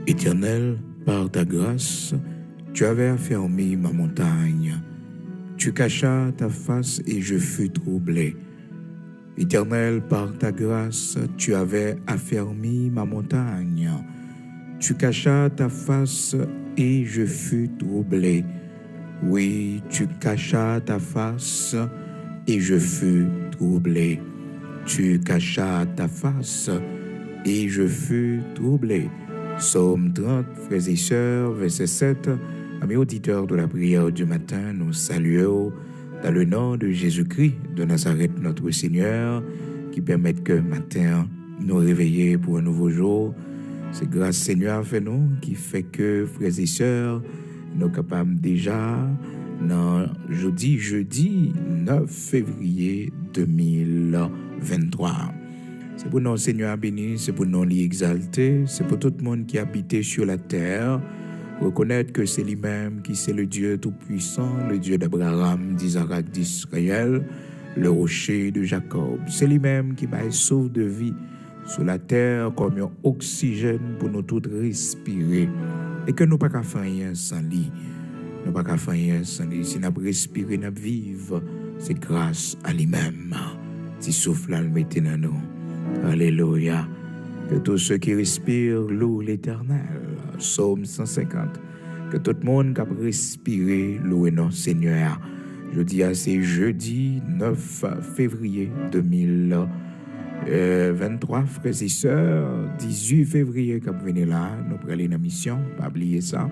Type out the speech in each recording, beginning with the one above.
Éternel, par ta grâce, tu avais affermi ma montagne. Tu cachas ta face et je fus troublé. Éternel, par ta grâce, tu avais affermi ma montagne. Tu cachas ta face et je fus troublé. Oui, tu cachas ta face et je fus troublé. Tu cachas ta face et je fus troublé. Psaume 30, frères et sœurs, verset 7. Amis auditeurs de la prière du matin, nous saluons dans le nom de Jésus-Christ de Nazareth, notre Seigneur, qui permet que matin nous réveiller pour un nouveau jour. C'est grâce Seigneur fait nous qui fait que, frères et sœurs, nous sommes capables déjà, dans jeudi 9 février 2023. C'est pour nous, Seigneur béni, c'est pour nous l'exalter, c'est pour tout le monde qui habite sur la terre, reconnaître que c'est lui-même qui c'est le Dieu tout-puissant, le Dieu d'Abraham, d'Isaac, d'Israël, le rocher de Jacob. C'est lui-même qui m'a sauvé de vie sur la terre comme un oxygène pour nous tous respirer. Et que nous pas qu'à faire rien sans lui. Nous pas qu'à faire rien sans lui. Si nous respirer, nous vivre, c'est grâce à lui-même. Si souffle le mettez dans nous. Alléluia. Que tous ceux qui respirent louent l'Éternel. Psaume 150. Que tout le monde qui a respiré loue notre Seigneur. Je dis à c'est jeudi 9 février 2023, frères et sœurs, 18 février, quand vous venez là, nous prenons une mission, pas oublier ça.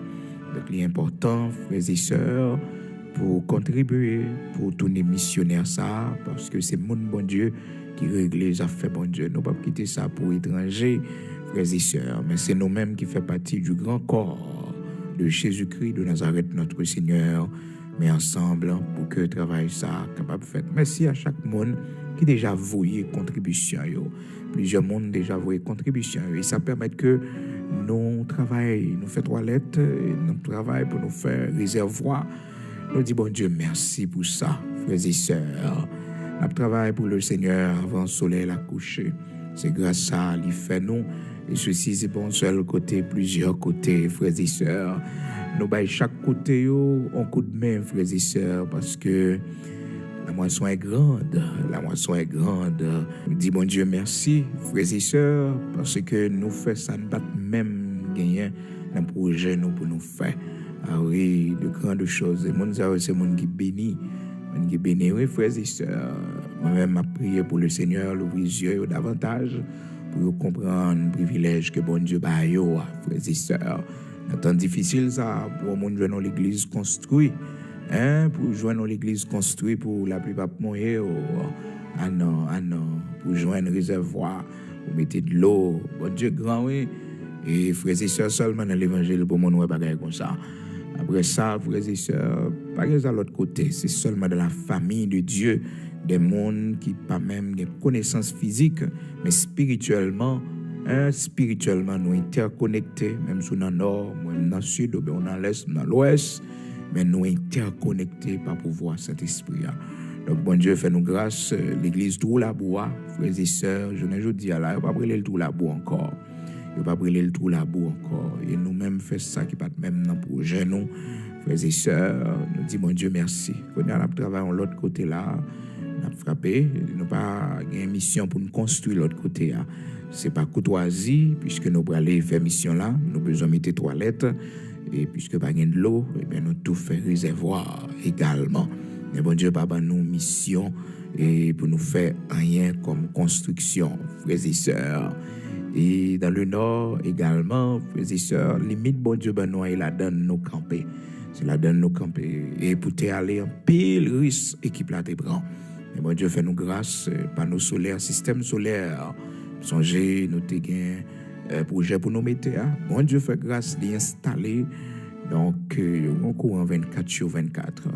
Donc, il est important, frères et sœurs, pour contribuer, pour tourner missionnaire ça, parce que c'est mon bon Dieu qui règle les affaires, bon Dieu. Nous ne pouvons pas quitter ça pour étrangers, frères et sœurs, mais c'est nous-mêmes qui faisons partie du grand corps de Jésus-Christ de Nazareth, notre Seigneur, mais ensemble pour que le travail ça capable de faire. Merci à chaque monde qui déjà voué contribution. Plusieurs monde déjà voué contribution. Et ça permet que nous travaillons, nous faisons toilette, nous travaillons pour nous faire réservoir. Nous disons, bon Dieu, merci pour ça, frères et sœurs. Nous travaillons pour le Seigneur avant le soleil à coucher. C'est grâce à lui fait nous. Et ceci, c'est pour un seul côté, plusieurs côtés, frères et sœurs. Nous baillons chaque côté un coup de main, frères et sœurs, parce que la moisson est grande. La moisson est grande. Nous disons, bon Dieu, merci, frères et sœurs, parce que nous faisons ça, nous pas même gagner un projet nous pour nous faire. Ah oui, de grandes choses. Et mon c'est mon qui bénit. Mon qui bénit, oui, frères et sœurs. Moi-même, ma prière pour le Seigneur, l'ouvrir les yeux davantage pour comprendre le privilège que bon Dieu a, frères et sœurs. Un temps difficile, ça, pour mon joindre dans l'église construite. Pour joindre l'église construite, pour la plupart mourir, pour joindre un réservoir, pour mettre de l'eau. Bon Dieu grand, oui. Et frères et sœurs, seulement dans l'évangile, pour mon bagaille comme ça. Après ça, frères et sœurs, pas de l'autre côté, c'est seulement de la famille de Dieu, des mondes qui pas même des connaissances physiques, mais spirituellement, nous interconnectés, même si dans le nord, dans le sud, dans l'est, dans l'ouest, mais nous interconnectés par pouvoir Saint-Esprit. Donc, bon Dieu, fait nous grâce, l'église tout la bois, frères et sœurs, je ne dis à là, il ne va pas brûler le tout la bois encore. Il ne va pas brûler le tout la boue encore. Et nous-mêmes faisons ça qui pas même dans le projet, nous, frères et sœurs. Nous disons, mon Dieu, merci. Quand on a travaillé de l'autre côté là, on a frappé. Nous n'avons pas une mission pour nous construire de l'autre côté. Ce n'est pas courtoisie, puisque nous allons aller faire mission là. Nous avons besoin de mettre toilettes. Et puisque pas de l'eau, eh bien, nous tout fait réservoir également. Mais bon Dieu, pas nous mission et pour nous faire rien comme construction, frères et sœurs. Et dans le nord également, frères et sœurs, limite, bon Dieu, ben nous, il a donné nos camper. C'est la donne nos camper. Et pour aller en pile risque, équipe là, t'es prend. Mais bon Dieu, fait nous grâce, panneaux solaires, système solaire. Songez, nous t'es projet pour nous mettre. Bon Dieu, fait grâce d'y installer. Donc, on court en 24 sur 24.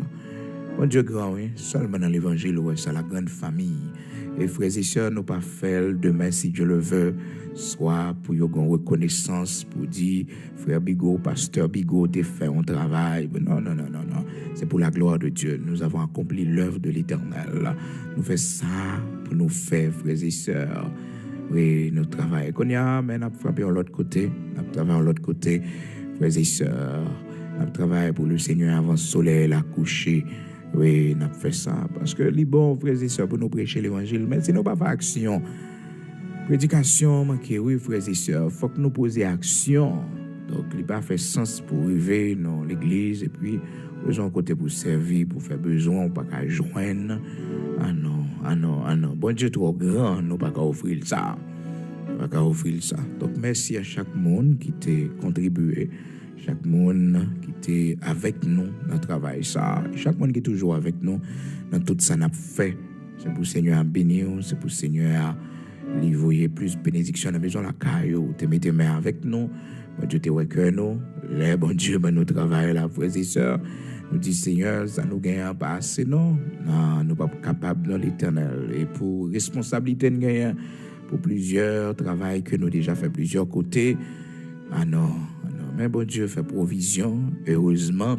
Bon Dieu grand, oui, seulement dans l'évangile, ouais, c'est la grande famille. Et frères et sœurs, nous pas faire demain, si Dieu le veut, soit pour une reconnaissance, pour dire, frère Bigot, pasteur Bigot, t'es fait un travail. Non. C'est pour la gloire de Dieu. Nous avons accompli l'œuvre de l'Éternel. Nous faisons ça pour nous faire, frères et sœurs, Oui, nous travaillons. Qu'on y a, mais nous frappons de l'autre côté. Nous travaillons de l'autre côté, frères et sœurs. Nous travaillons pour le Seigneur avant le soleil, la coucher. Oui, nous fait ça. Parce que les bons frères et sœurs pour nous prêcher l'évangile, mais si nous pas faire action, prédication, manqué, oui, frères et sœurs, il faut que nous posions action. Donc, il n'a pas fait sens pour arriver dans l'église et puis, besoin côté pour servir, pour faire besoin, pas qu'à joindre. Ah non, ah non, ah non. Bon Dieu trop grand, nous pas qu'à offrir ça. Pas qu'à offrir ça. Donc, merci à chaque monde qui t'a contribué, chaque monde qui était avec nous dans le travail ça, chaque monde qui est toujours avec nous dans tout ça n'a fait. C'est pour le Seigneur à bénir, c'est pour le Seigneur à livrer plus de bénédictions dans la maison, la caillou, te mettez main avec nous. Bon Dieu te que nous, les bon Dieu, ben nous travaillons là, frères et sœurs. Nous disons, Seigneur, ça nous gagne pas assez, non? Non, nous ne sommes pas capables dans l'éternel. Et pour responsabilité de gagner, pour plusieurs travail que nous déjà fait plusieurs côtés, ah non, non. Mais bon Dieu fait provision. Heureusement,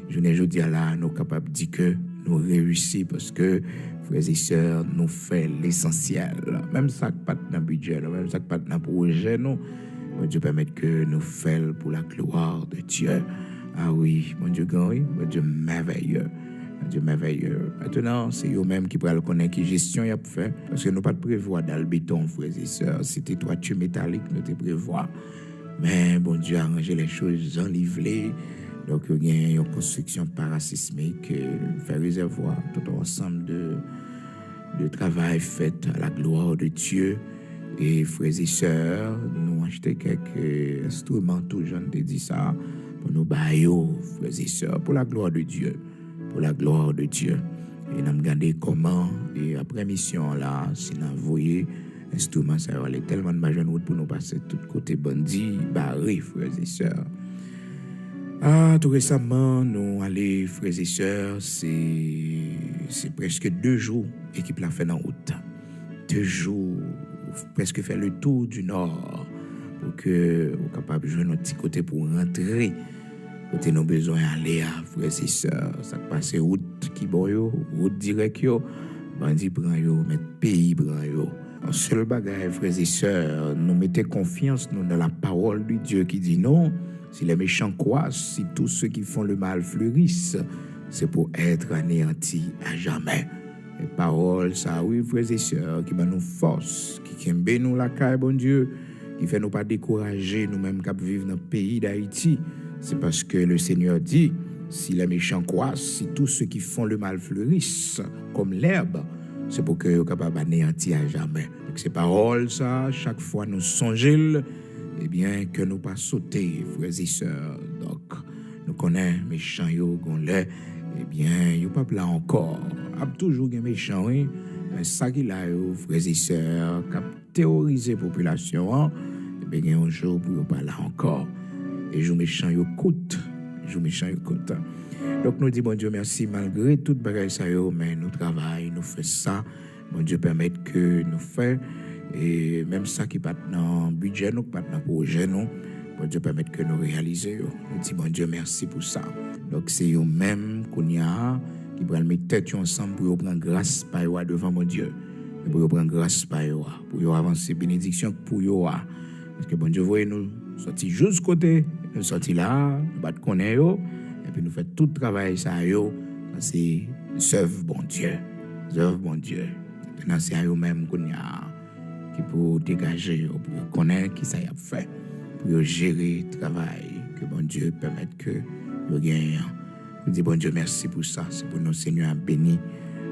je ne dis là, nous sommes capables de dire que nous réussissons parce que, frères et sœurs, nous faisons l'essentiel. Même ça pas dans le budget, même ça pas dans le projet, nous. Bon Dieu permet que nous fassions pour la gloire de Dieu. Ah oui, mon Dieu grand, mon Dieu merveilleux. Mon Dieu merveilleux. Maintenant, c'est eux-mêmes qui pourraient le connaître qui gestion y a fait. Parce que nous pas de prévoir dans le béton, frères et sœurs. C'était toiture métallique, nous te prévoir. Mais bon Dieu a arrangé les choses enlivelées. Donc, il y a une construction parasismique, fait réservoir, tout un ensemble de travail fait à la gloire de Dieu. Et frères et sœurs, nous acheté quelques instruments, tout jeune te dit ça, pour nous bailler, frères et sœurs, pour la gloire de Dieu. Pour la gloire de Dieu. Et nous avons regardé comment, et après mission là, si nous voyons instruments, ça va aller tellement de ma route pour nous passer de tous côtés bandits, barrés, frères et sœurs. Ah, tout récemment, nous allons, frères et sœurs, c'est presque 2 jours, l'équipe l'a fait dans route. 2 jours, presque faire le tour du nord, pour que nous capable de jouer notre petit côté pour rentrer, côté nos besoins aller à frères et sœurs. Ça passe route qui bon yo, route direct yo, bandit prend yo, mettre pays prend yo. Un seul bagage, frères et sœurs, nous mettons confiance nous dans la parole de Dieu qui dit non. Si les méchants croissent, si tous ceux qui font le mal fleurissent, c'est pour être anéantis à jamais. Les paroles, ça, oui, frères et sœurs, qui nous force, qui aime nous la caille, bon Dieu, qui fait nous pas décourager nous-mêmes qui vivons dans le pays d'Haïti. C'est parce que le Seigneur dit, si les méchants croissent, si tous ceux qui font le mal fleurissent comme l'herbe, c'est pour que nous capables d'anéantir à jamais. Donc ces paroles, ça, chaque fois nous songeons, eh bien, que nous pas sauter, frères et sœurs. Donc, nous connaissons méchants, eh bien, il n'y a pas là encore. Il y a toujours des méchants, oui. Mais ça qui là, frères et sœurs, qui a théorisé la population, eh bien, il y a un jour pour ne pas là encore. Et les méchants, ils coûtent. Les méchants, ils coûtent. Donc, nous disons, bon Dieu, merci, malgré tout bagage ça, mais nous travaillons, nous faisons ça. Bon Dieu, permet que nous fassions. Et même ça qui pas dans le budget, nous, pas dans le projet, nous. Bon Dieu, permet que nous réalisions. Nous disons, bon Dieu, merci pour ça. Donc, c'est eux-mêmes qu'on y a, qui prennent mes têtes ensemble pour prendre grâce par eux devant mon Dieu. Et pour prendre grâce par eux, pour avancer bénédiction pour eux. Parce que bon Dieu, voyez nous sortir juste côté, nous sortir là, nous pas connaître, et puis nous faisons tout le travail, ça, c'est serve bon Dieu. Serve bon Dieu. Maintenant, c'est à eux-mêmes qu'on y a, qui pour dégager, pour connaître qui ça y a fait, pour gérer le travail, que bon Dieu permette que nous gagnons. Nous disons bon Dieu, merci pour ça. C'est pour nos Seigneurs bénis.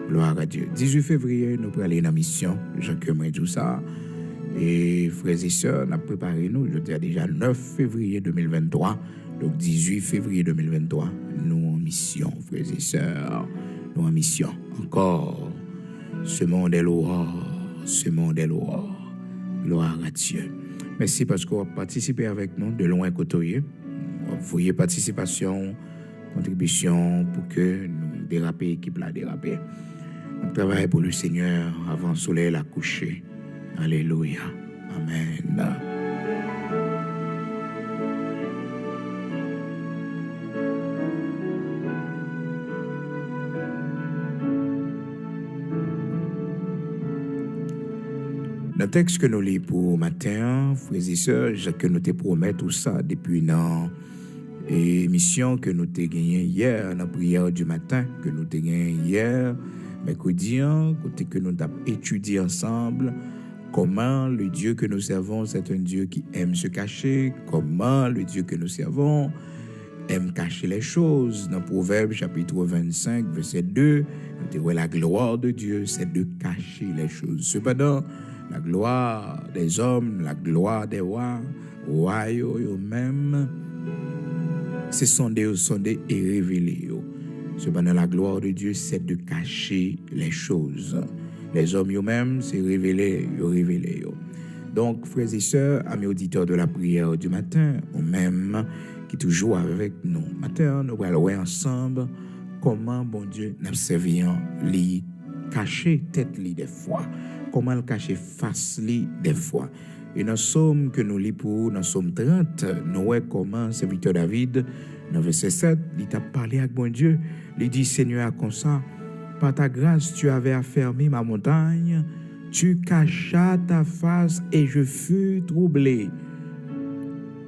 Gloire à Dieu. 18 février, nous allons aller dans la mission. Jacques m'a dit ça. Et frères et sœurs, nous avons préparé nous. Je dis déjà 9 février 2023. Donc 18 février 2023, nous en mission, frères et sœurs. Nous en mission. Encore, ce monde est l'aurore. Ce monde est l'aurore. Gloire à Dieu. Merci parce que vous avez participé avec nous de loin côtoyer. Vous voyez participation, contribution pour que nous déraper, équipe la déraper. On travaille pour le Seigneur avant le soleil la coucher. Alléluia. Amen. Dans le texte que nous lisons pour matin, frères et sœurs, que nous te promet tout ça depuis une émission que nous te gagné hier, dans la prière du matin que nous te gagné hier, mercredi, côté que nous avons étudié ensemble comment le Dieu que nous servons, c'est un Dieu qui aime se cacher, comment le Dieu que nous servons aime cacher les choses. Dans Proverbe chapitre 25, verset 2, nous avons la gloire de Dieu, c'est de cacher les choses. Cependant, la gloire des hommes, la gloire des rois eux-mêmes, se sondés et révélés. Cependant, la gloire de Dieu, c'est de cacher les choses. Les hommes eux-mêmes, c'est révélé. Donc, frères et sœurs, amis auditeurs de la prière du matin, ou même qui toujours avec nous. Matin, nous allons voir ensemble comment, bon Dieu, nous servons les cacher tête li des fois. Comment le cacher face li des fois. Et dans le psaume que nous lisons pour dans le psaume 30, nous voyons comment serviteur David, dans verset 7, il t'a parlé avec bon Dieu. Il dit, Seigneur, comme ça, par ta grâce, tu avais affermi ma montagne, tu cachas ta face et je fus troublé.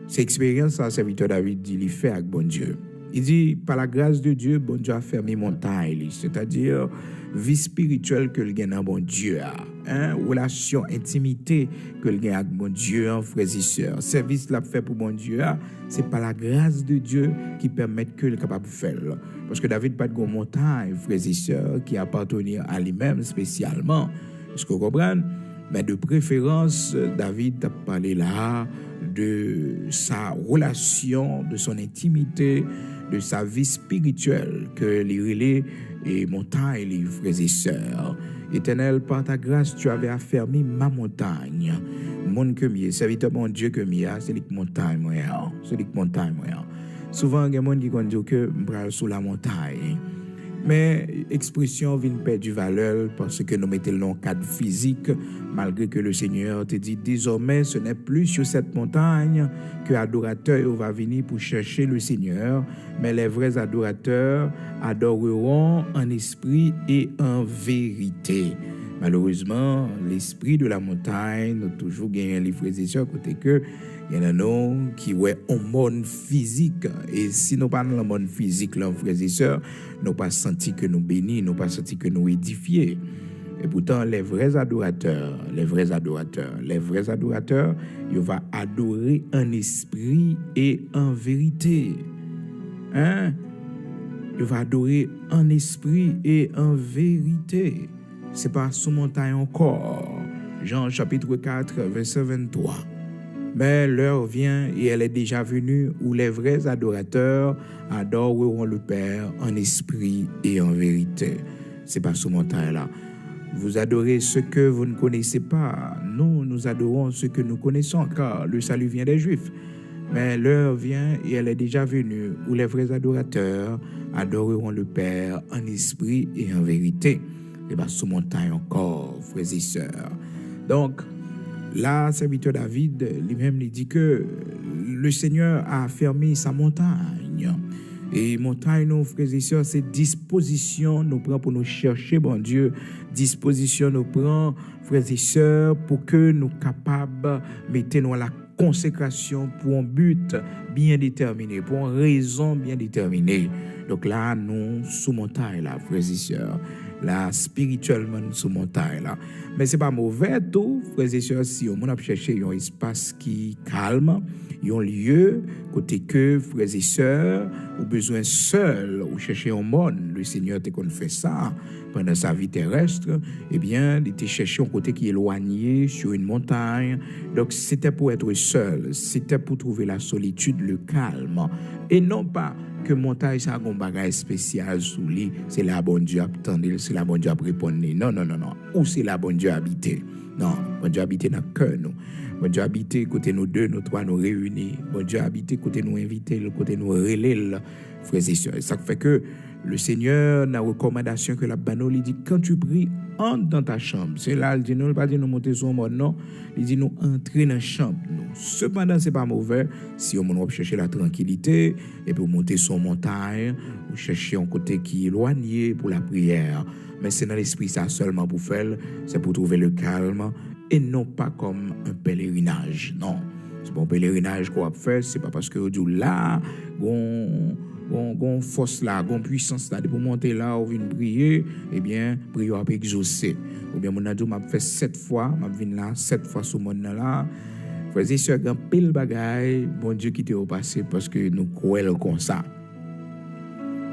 Cette expérience, ça, serviteur David dit, il fait avec bon Dieu. Il dit, par la grâce de Dieu, bon Dieu a fermé montagne, c'est-à-dire vie spirituelle que le gagne dans bon Dieu a, relation, intimité que le gagne avec bon Dieu, frères et sœurs. Service l'a fait pour bon Dieu, c'est par la grâce de Dieu qui permet que le capable de faire. Parce que David pas de montagne, frères et sœurs, qui appartenait à lui-même spécialement. Est-ce que vous comprenez? Mais de préférence, David a parlé là de sa relation, de son intimité, de sa vie spirituelle que les relais et montagne, les frères et sœurs. Éternel, par ta grâce, tu avais affermi ma montagne. Mon que mieux, serviteur mon Dieu que mieux, c'est les montagnes, c'est les montagnes. Souvent, il y a des gens qui disent que je suis sous la montagne. Mais l'expression vient perdre du valeur parce que nous mettons dans le cadre physique, malgré que le Seigneur te dit désormais ce n'est plus sur cette montagne que l'adorateur va venir pour chercher le Seigneur, mais les vrais adorateurs adoreront en esprit et en vérité. Malheureusement, l'esprit de la montagne nous toujours gagné les frères et sœurs côté que il y en a nous qui ouais en monde physique et si nous pas dans le monde physique là frères et sœurs, nous pas senti que nous bénis, nous pas senti que nous édifiés. Et pourtant les vrais adorateurs, ils vont adorer en esprit et en vérité. Ils vont adorer en esprit et en vérité. C'est pas sous montagne encore. Jean chapitre 4 verset 23. Mais l'heure vient et elle est déjà venue où les vrais adorateurs adoreront le Père en esprit et en vérité. C'est pas sous montagne là. Vous adorez ce que vous ne connaissez pas. Nous adorons ce que nous connaissons car le salut vient des Juifs. Mais l'heure vient et elle est déjà venue où les vrais adorateurs adoreront le Père en esprit et en vérité. C'est pas sous montagne encore, frères et sœurs. Donc, là, serviteur David lui-même lui dit que le Seigneur a fermé sa montagne. Et montagne, nos frères et sœurs, c'est disposition nous prend pour nous chercher, bon Dieu. Disposition nous prend, frères et sœurs, pour que nous capables de mettre nous la consécration pour un but bien déterminé, pour une raison bien déterminée. Donc là, nous, sous montagne, là, frères et sœurs. Là, spirituellement, nous sous montagne là. Mais c'est pas mauvais tout, frères et sœurs, si on a cherché un espace qui calme, un lieu, côté que, frères et sœurs, ou besoin seul, ou chercher un monde, le Seigneur te qu'on fait ça pendant sa vie terrestre, eh bien, il te cherché un côté qui est éloigné, sur une montagne. Donc, c'était pour être seul, c'était pour trouver la solitude, le calme, et non pas que montagne ça a un bagage spécial sous lui, c'est là bon Dieu attendre, c'est là bon Dieu répondre. Non. Ou c'est là bon Dieu habiter. Non, bon Dieu habiter dans le cœur nous. Bon Dieu habiter côté nous deux, nous trois nous réunis. Bon Dieu habiter côté nous inviter, côté nous relayer, frères et sœurs. Ça fait que le Seigneur, dans la recommandation que la Bano lui dit, quand tu pries, entre dans ta chambre. C'est là, il dit, nous, pas dit nous monter sur mon non. Il dit, nous entrer dans la chambre. Nous. Cependant, c'est pas mauvais si on va chercher la tranquillité et puis monter sur montagne, ou chercher un côté qui est éloigné pour la prière. Mais c'est dans l'esprit ça seulement pour faire, c'est pour trouver le calme et non pas comme un pèlerinage. Non, c'est pas un pèlerinage qu'on va faire, c'est pas parce que du là, gon force là, gon puissance là, pour monter là, ou venir prier, eh bien, prier à exaucer. Ou bien, mon ado m'a fait 7 fois, m'a venu là, 7 fois sur mon là. Frères et sœurs, grand pile bagaille, bon Dieu qui t'est au passé parce que nous croyons comme ça.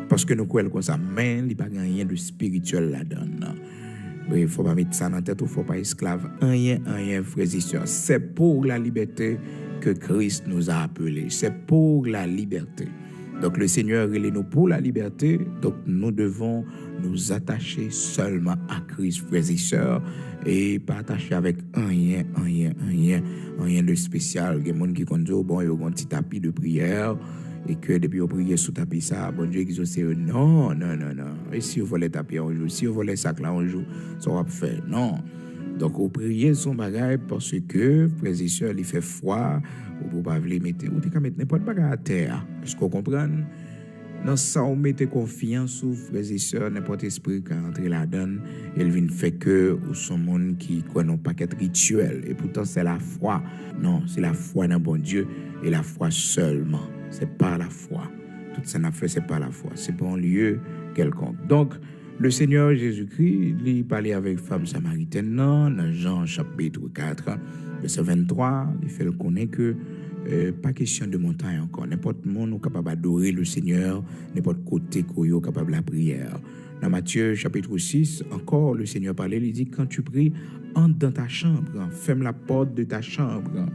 Parce que nous croyons comme ça, mais il n'y a pas rien de spirituel là-dedans. Il ne faut pas mettre ça dans la tête, il ne faut pas esclave. Rien, frères et sœurs. C'est pour la liberté que Christ nous a appelés. C'est pour la liberté. Donc le Seigneur, il est nous pour la liberté. Donc nous devons nous attacher seulement à Christ, frères et sœurs, et pas attacher avec rien de spécial. Il y a des gens qui disent, bon, il y a un petit tapis de prière, et que depuis on prie sous tapis ça, bon Dieu exauce. Non. Et si vous voulez taper un jour, si vous voulez sac là un jour, ça va faire. Non. Donc, on prie son bagage parce que, frères et sœurs, il fait froid, ou pour pas les mettre, ou tu mettre n'importe bagage à terre. Est-ce qu'on comprend? Dans ça, on met confiance aux frères et sœurs, n'importe esprit qui entre là-dedans, il vient fait que, ou son monde qui connaît un paquet rituel. Et pourtant, c'est la foi. Non, c'est la foi dans bon Dieu, et la foi seulement. C'est pas la foi. Tout ça n'a fait, c'est pas la foi. C'est pas un lieu quelconque. Donc, le Seigneur Jésus-Christ, il parlait avec femme samaritaine, dans Jean chapitre 4, verset 23, il fait le connaître que pas question de montagne encore. N'importe monde est capable d'adorer le Seigneur, n'importe côté qu'on est capable de la prière. Dans Matthieu chapitre 6, encore le Seigneur parlait, il dit, quand tu pries, entre dans ta chambre, ferme la porte de ta chambre.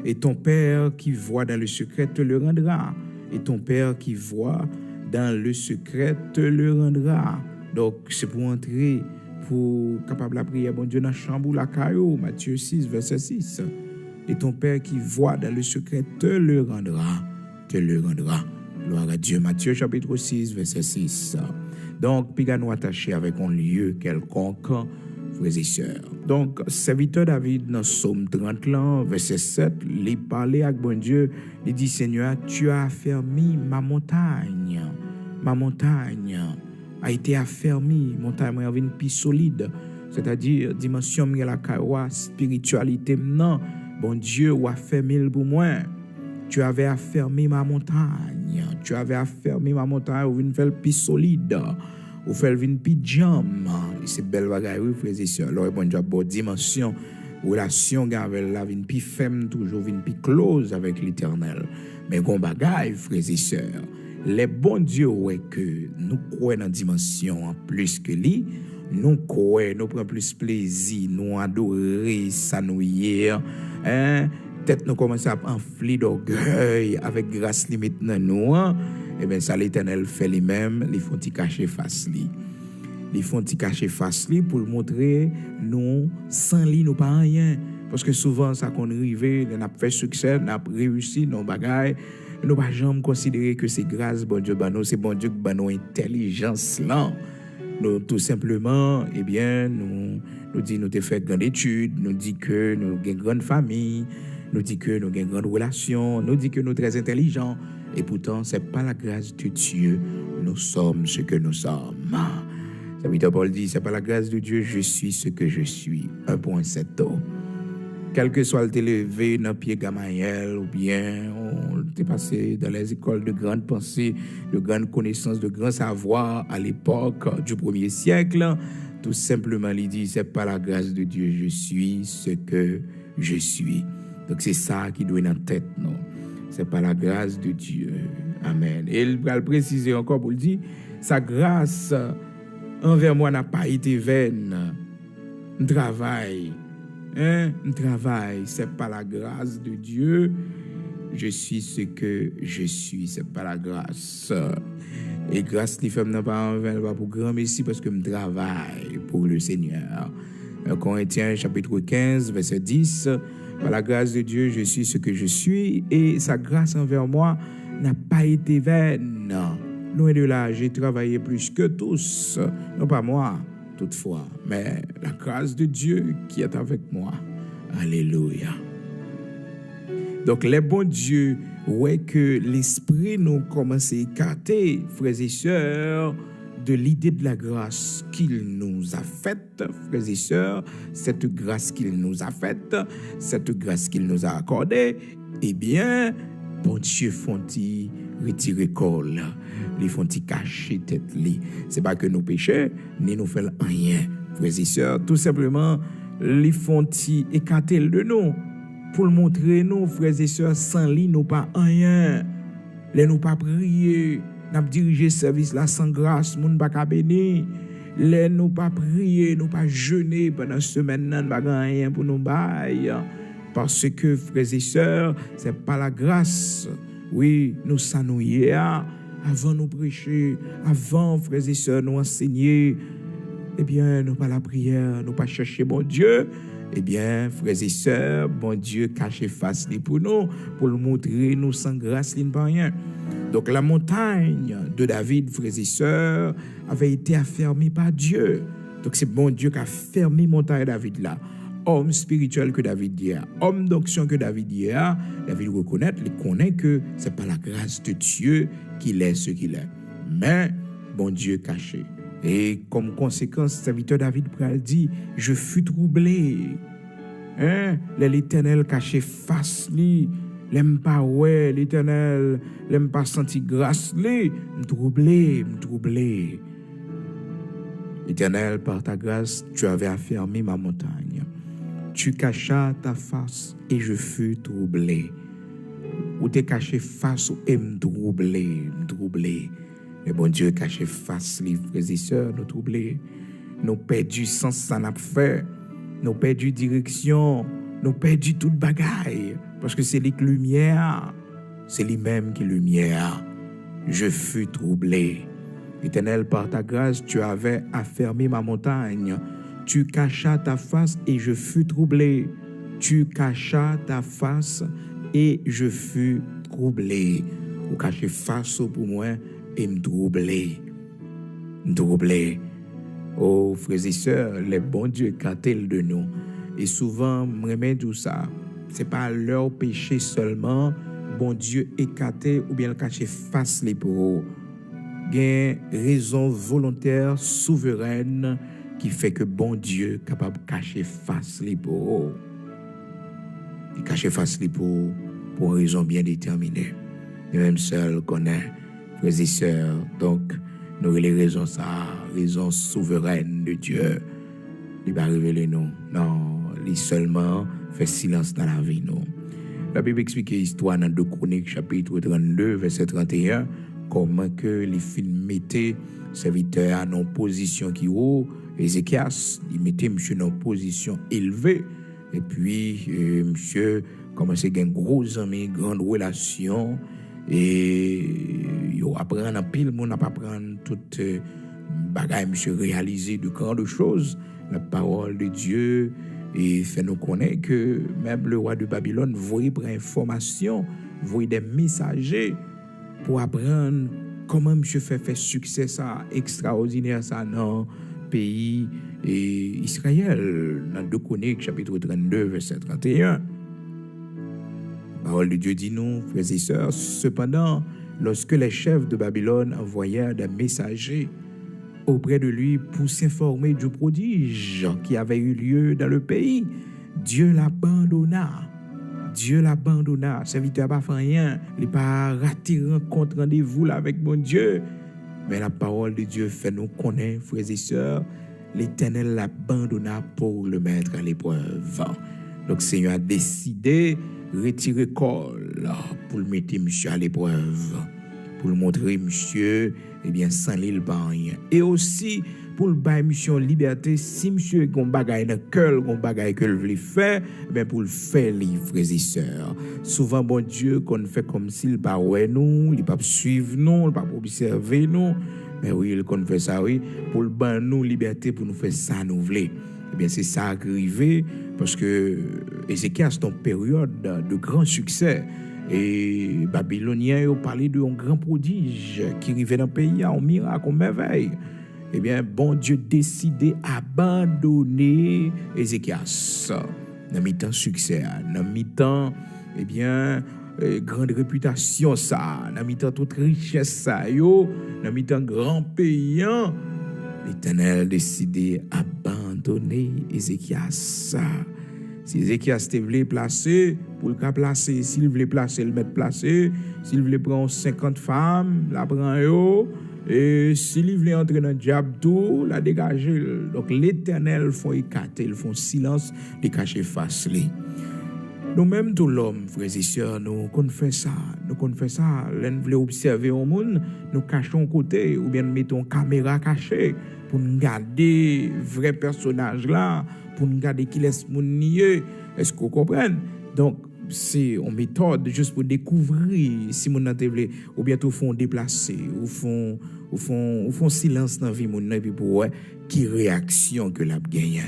Et ton Père qui voit dans le secret te le rendra. Et ton Père qui voit dans le secret te le rendra. Donc, c'est pour entrer, pour capable de prier, bon Dieu, dans la chambre ou la caillou, Matthieu 6, verset 6. Et ton Père qui voit dans le secret te le rendra. Te le rendra. Gloire à Dieu. Matthieu chapitre 6, verset 6. Donc, puis nous attacher avec un lieu quelconque, frères et sœurs. Donc, serviteur David, dans Psaume 30, verset 7, il parlait avec bon Dieu, il dit, Seigneur, tu as affermi ma montagne. Ma montagne a été affermie. Montagne est une plus solide. C'est-à-dire, dimension de la kawa, spiritualité, non. Bon Dieu, ou affermi pour moi. Tu avais affermi ma montagne. Tu avais affermi ma montagne, ou une faire plus solide. Ou faire une plus jam. C'est belle bagaille, oui, frères et sœurs. Alors, bon Dieu, bonne dimension, relation avec la vie plus ferme, toujours une plus close avec l'Éternel. Mais bon bagaille, frères et sœurs. Les bons dieux, ouais, que nous croyons dans la dimension en plus que lui, nous croyons, nous prenons plus plaisir, nous adorer, ça nous hier, peut-être nous commençons à enfler d'orgueil avec grâce limite dans nous, et bien ça l'Éternel fait lui-même, ils font cacher face lui. Ils font cacher face lui pour montrer nous, sans lui, nous pas rien. Parce que souvent, ça qu'on arrive, on a fait succès, on a réussi, nos bagailles. Nous ne pouvons jamais considérer que c'est grâce bon Dieu, c'est bon Dieu qui nous intelligence là. Nous tout simplement, eh bien, nous dit nous avons fait grande étude, nous dit que nous avons une grande famille, nous dit que nous avons une grande relation, nous dit que nous sommes très intelligents. Et pourtant, ce n'est pas la grâce de Dieu. Nous sommes ce que nous sommes. Serviteur Paul dit, ce n'est pas la grâce de Dieu, je suis ce que je suis. 1.7. Quel que soit le élevé dans Pierre Gamaliel, ou bien on était passé dans les écoles de grande pensée, de grande connaissance, de grand savoir à l'époque du 1er siècle, tout simplement, il dit, c'est pas la grâce de Dieu, je suis ce que je suis. Donc c'est ça qui doit être dans la tête, non? C'est pas la grâce de Dieu. Amen. Et il va le préciser encore pour le dire, sa grâce envers moi n'a pas été vaine. Un travail. C'est pas la grâce de Dieu. Je suis ce que je suis, c'est pas la grâce. Et grâce qui fait n'a pas pour grand messie parce que je travaille pour le Seigneur. Corinthiens chapitre 15 verset 10. Par la grâce de Dieu, je suis ce que je suis et sa grâce envers moi n'a pas été vaine. Loin de là, j'ai travaillé plus que tous, non pas moi. Toutefois, mais la grâce de Dieu qui est avec moi. Alléluia. Donc, les bons dieux, ouais, que l'esprit nous commence à écarter, frères et sœurs, de l'idée de la grâce qu'il nous a faite, frères et sœurs, cette grâce qu'il nous a faite, cette grâce qu'il nous a accordée, eh bien, bon Dieu font-ils retirer col, les font-ils cacher tête li. C'est pas que nous péchons, ni nous faisons rien, frères et sœurs, tout simplement, les font-ils écarter de nous, pour montrer nous, frères et sœurs, sans lui, nous pas rien, les nous pas prier, n'a dirigé service là sans grâce, moun pas ka béni. Les nous pas prier, nous pas jeûner pendant semaine nan pas rien pour nous bailler. Parce que frères et sœurs, c'est pas la grâce. Oui, nous s'annouiller avant nous prêcher, avant frères et sœurs nous enseigner. Eh bien, nous pas la prière, nous pas chercher bon Dieu. Eh bien, frères et sœurs, bon Dieu cache face pour nous, pour nous montrer nous sans grâce, il pas rien. Donc la montagne de David, frères et sœurs, avait été affermie par Dieu. Donc c'est bon Dieu qui a fermé la montagne de David là. Homme spirituel que David dit, homme d'onction que David dit, David reconnaît, il connaît que c'est pas la grâce de Dieu qu'il est ce qu'il est. Mais bon Dieu caché. Et comme conséquence, serviteur David pral dit, je fus troublé. L'Éternel caché face li, l'aime pas ouais, l'Éternel, l'aime pas senti grâce li, m'troublé. Éternel, par ta grâce, tu avais affermi ma montagne. Tu cachas ta face et je fus troublé. Ou t'es caché face et m'troublé. Mais bon Dieu caché face, les frères et sœurs, nous troublés. Nous perdu sens ça n'a fait. Nous perdu direction. Nous perdu toute bagaille. Parce que c'est lui qui lumière. C'est lui-même qui lumière. Je fus troublé. Éternel, par ta grâce, tu avais affermi ma montagne. Tu cachas ta face et je fus troublé. Tu cachas ta face et je fus troublé. Ou caché face pour moi et me troubler. Oh, frères et sœurs, les bons dieux qu'ont-ils de nous. Et souvent, je remets tout ça. Ce n'est pas leur péché seulement, bon Dieu écarté ou bien caché face les pour il y a une raison volontaire, souveraine, qui fait que bon Dieu est capable de cacher face les pour. Il cache face les pour une raison bien déterminée. Et même seul connaît, frères et sœurs, donc, nous avons les raisons, ça, raison souveraine de Dieu. Il va révéler nous. Non, il seulement fait silence dans la vie, nous. La Bible explique l'histoire dans 2 Chroniques, chapitre 32, verset 31, comment que les films mettaient serviteurs en position qui haut. Ézéchias, il mettait monsieur dans position élevée. Et puis, monsieur commençait à gagner gros amis, grande relation. Et il apprend en pile, on n'a pas prendre toute bagaille, monsieur, réaliser de grandes choses. La parole de Dieu et fait nous connaître que même le roi de Babylone voyait pour information, voyait des messagers pour apprendre comment monsieur fait succès ça extraordinaire ça dans le pays et Israël dans 2 Chroniques chapitre 32 verset 31. La parole de Dieu dit nous, frères et sœurs, cependant, lorsque les chefs de Babylone envoyèrent des messagers auprès de lui pour s'informer du prodige qui avait eu lieu dans le pays, Dieu l'abandonna. Serviteur n'a pas fait rien. Il n'a pas raté rencontre, rendez-vous là avec mon Dieu. Mais la parole de Dieu fait nous connaître, frères et sœurs, l'Éternel l'abandonna pour le mettre à l'épreuve. Donc, le Seigneur a décidé de retirer col pour le mettre monsieur à l'épreuve. Pour le montrer monsieur, eh bien, sans l'île pas rien. Et aussi, pour le bailler monsieur en liberté, si monsieur gon bagaille dans cœur, gon bagaille que veut faire, eh bien, pour le faire, les frères et sœurs. Souvent, bon Dieu, qu'on fait comme s'il pas ouais nous, il pas suivre nous, il pas observer nous. Mais oui, il qu'on fait ça, oui, pour le bailler nous liberté, pour nous faire ça, nous voulons. Eh bien, c'est ça arrivé, parce que Ézéchias, c'est une période de grand succès. Et Babyloniens ont parlé d'un grand prodige qui arrivait dans le pays, un miracle, une merveille. Eh bien, bon Dieu décidé d'abandonner Ézéchias. Dans mi-temps succès, dans mi-temps, eh bien, grande réputation ça, dans mi-temps toute richesse ça yo, dans mi-temps grand paysan, l'Éternel a décidé d'abandonner Ézéchias. Si Ézéchias te voulait placer, pour le cas placer, s'il voulait placer, le mettre placé, s'il voulait prendre 50 femmes, la prend yo, et s'il voulait entrer dans le diable tout, la dégager. Donc l'Éternel font écarter, ils font silence, les cacher face li. Nous-mêmes, tout l'homme, frères et sœurs, nous connaissons ça. Nous connaissons ça. L'un voulait observer au monde, nous cachons côté, ou bien nous mettons caméra cachée pour nous garder vrai personnage là, pour nous garder qui laisse mon nier. Est-ce que vous comprenez? Donc, c'est une méthode juste pour découvrir si mon voulait, ou bien tout font déplacer, ou font silence dans la vie, et puis pour voir qui réaction que l'a gagné.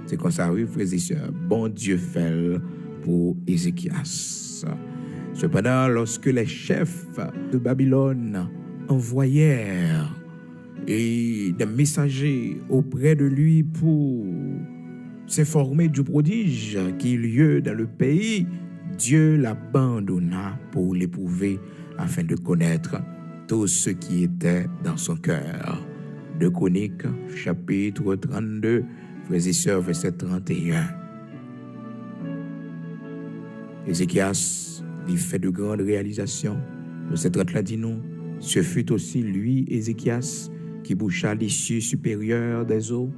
C'est comme ça, oui, frères et sœurs, bon Dieu fait pour Ézéchias. Cependant, lorsque les chefs de Babylone envoyèrent des messagers auprès de lui pour s'informer du prodige qui eut lieu dans le pays, Dieu l'abandonna pour l'éprouver afin de connaître tout ce qui était dans son cœur. 2 Chroniques, chapitre 32, frères et sœurs, verset 31. Ézéchias, il fait de grandes réalisations. Verset 30 là dit nous, ce fut aussi lui, Ézéchias, qui boucha l'issue supérieure des eaux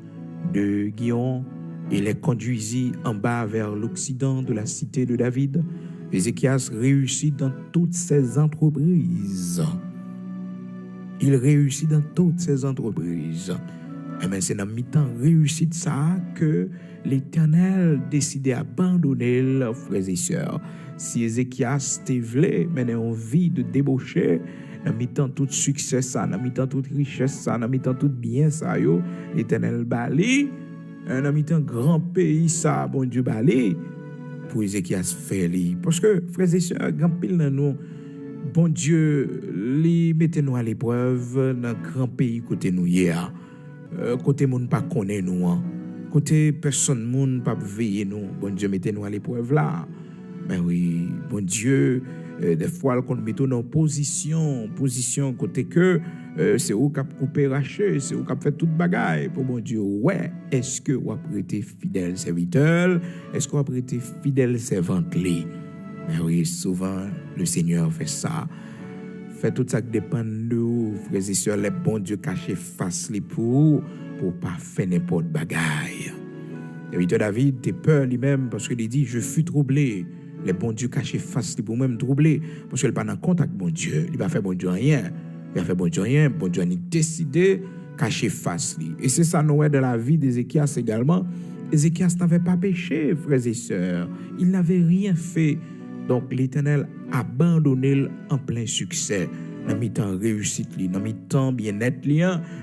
de Gihon et les conduisit en bas vers l'occident de la cité de David. Ézéchias réussit dans toutes ses entreprises. Il réussit dans toutes ses entreprises. Et bien, c'est dans mi-temps réussite ça que l'Éternel décidait d'abandonner leurs frères et sœurs. Si Ézéchias te voulait mener en vie de débaucher, dans mi-temps tout succès ça, dans mi-temps toute richesse ça, dans mi-temps tout bien ça, yo, l'Éternel bali, dans mi-temps grand pays ça, bon Dieu bali, pour Ézéchias faire li. Parce que, frères et sœurs, grand pile dans nous, bon Dieu, li mettez-nous à l'épreuve dans grand pays côté nous hier. Côté moun pas connaît nous, côté personne moun pas veiller nous, bon Dieu mettez-nous à l'épreuve là. Ben oui, bon Dieu, des fois qu'on met dans position côté que c'est où cap couper racher, c'est où cap fait toute bagaille pour bon Dieu. Ouais, est-ce que vous avez été fidèle serviteur, est-ce que vous avez été fidèle servante li? Ben oui, souvent le Seigneur fait ça. Fait tout ça qui dépend de vous, frères et sœurs, les bons Dieu cachés face les pour pas faire n'importe bagaille. Et David, t'es peur lui-même parce qu'il dit, je fus troublé. Les bons Dieu cachés face les pour même troublé parce qu'il n'est pas dans contact avec bon Dieu. Il va faire bon Dieu rien. Il va faire bon Dieu rien. Bon Dieu a décidé cacher face lui. Et c'est ça nous est dans la vie d'Ézéchias également. Ézéchias n'avait pas péché, frères et sœurs. Il n'avait rien fait. Donc l'Éternel a abandonné en plein succès. Dans mi-temps réussite, dans mi-temps bien-être,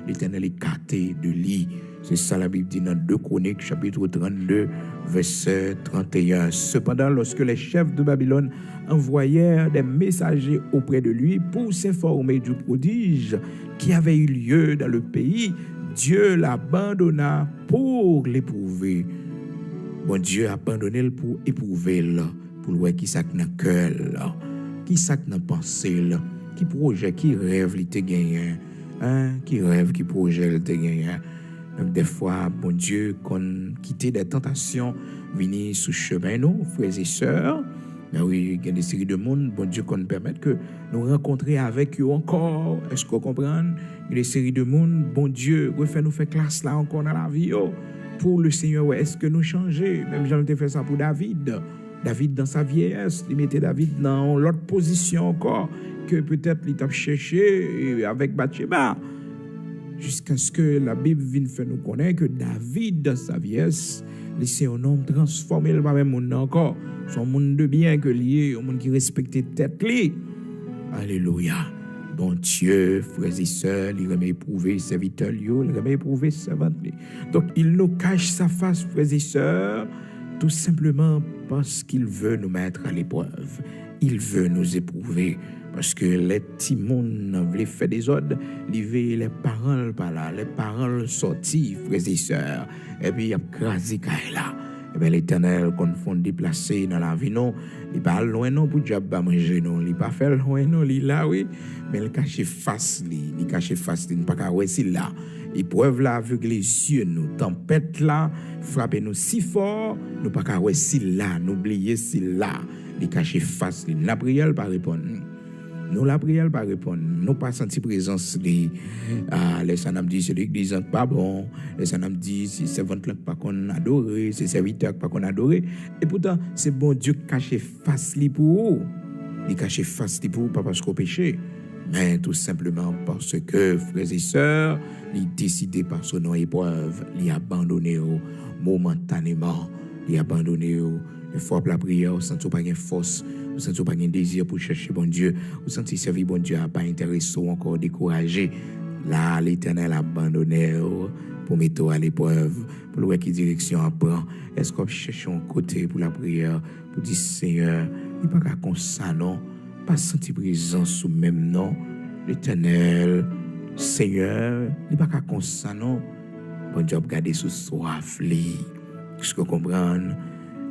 l'Éternel est écarté de lui. C'est ça la Bible dit dans 2 Chroniques, chapitre 32, verset 31. Cependant, lorsque les chefs de Babylone envoyèrent des messagers auprès de lui pour s'informer du prodige qui avait eu lieu dans le pays, Dieu l'abandonna pour l'éprouver. Bon Dieu a abandonné pour éprouver là. Pour voir qui ça dans cœur, qui ça dans pensée, qui projet, qui rêve il te gagné, qui rêve, qui projet il te gagné. Donc des fois, bon Dieu, qu'on quitte des tentations, venir sous chemin nous, frères et sœurs. Mais oui, il y a des séries de monde, bon Dieu, qu'on permette que nous rencontrions avec eux encore. Est-ce que vous comprenez? Il y a des séries de monde, bon Dieu, refait nous faire classe là encore dans la vie. Pour le Seigneur, ouais, est-ce que nous changer? Même j'ai fait ça pour David. David dans sa vieillesse, il mettait David dans l'autre position encore que peut-être il t'a cherché avec Bathsheba. Jusqu'à ce que la Bible vienne faire nous connaître que David dans sa vieillesse, c'est un homme transformé, il pas même monde encore. Son monde de bien que lié, un monde qui respectait tête li. Alléluia. Bon Dieu, frères et sœurs, il remet éprouver serviteur, il remet éprouver servant. Donc il nous cache sa face, frères et sœurs, tout simplement parce qu'il veut nous mettre à l'épreuve. Il veut nous éprouver. Parce que les petits monde veulent faire des ordres, les parents par là, les parents sortis, frères et sœurs, et puis il y a crasé là. Eh bien, l'Éternel, qu'on font déplacer dans la vie, non, il pas loin, non, pour diable pas manger, non, il pas fait loin, non, il là, oui, mais il cache face, il cache face, il pas qu'à ouais, c'est là. Épreuve là, aveugle les yeux, nous, tempête là, frappe nous si fort, nous pas qu'à ouais, c'est là, n'oubliez, c'est là, il cache face, la prière pas répondre. Nous, la prière pas répondre. Nous pas senti présence les sanam dit c'est l'église pas bon, les sanam dit c'est servante là pas qu'on adorer, c'est serviteur pas qu'on adorer. Et pourtant, c'est bon Dieu qui cache face li pour vous. Il cache face li pour vous pas parce qu'on péché, mais tout simplement parce que frères et sœurs, il décidé par son épreuve, il abandonné momentanément, il abandonné une fois la prière, vous sentez pas une force, vous sentez pas un désir pour chercher bon Dieu, vous sentez servir bon Dieu à pas intéressé ou encore découragé. Là, l'Éternel a abandonné pour mettre à l'épreuve, pour voir quelle direction on prend. Est-ce qu'on cherche un côté pour la prière, pour dire Seigneur, il n'y a pas comme ça, non? Pas sentir présence ou même non. L'Éternel, Seigneur, il n'y a pas comme ça, non? Bon Dieu, regardez sous soif, est-ce qu'on comprend?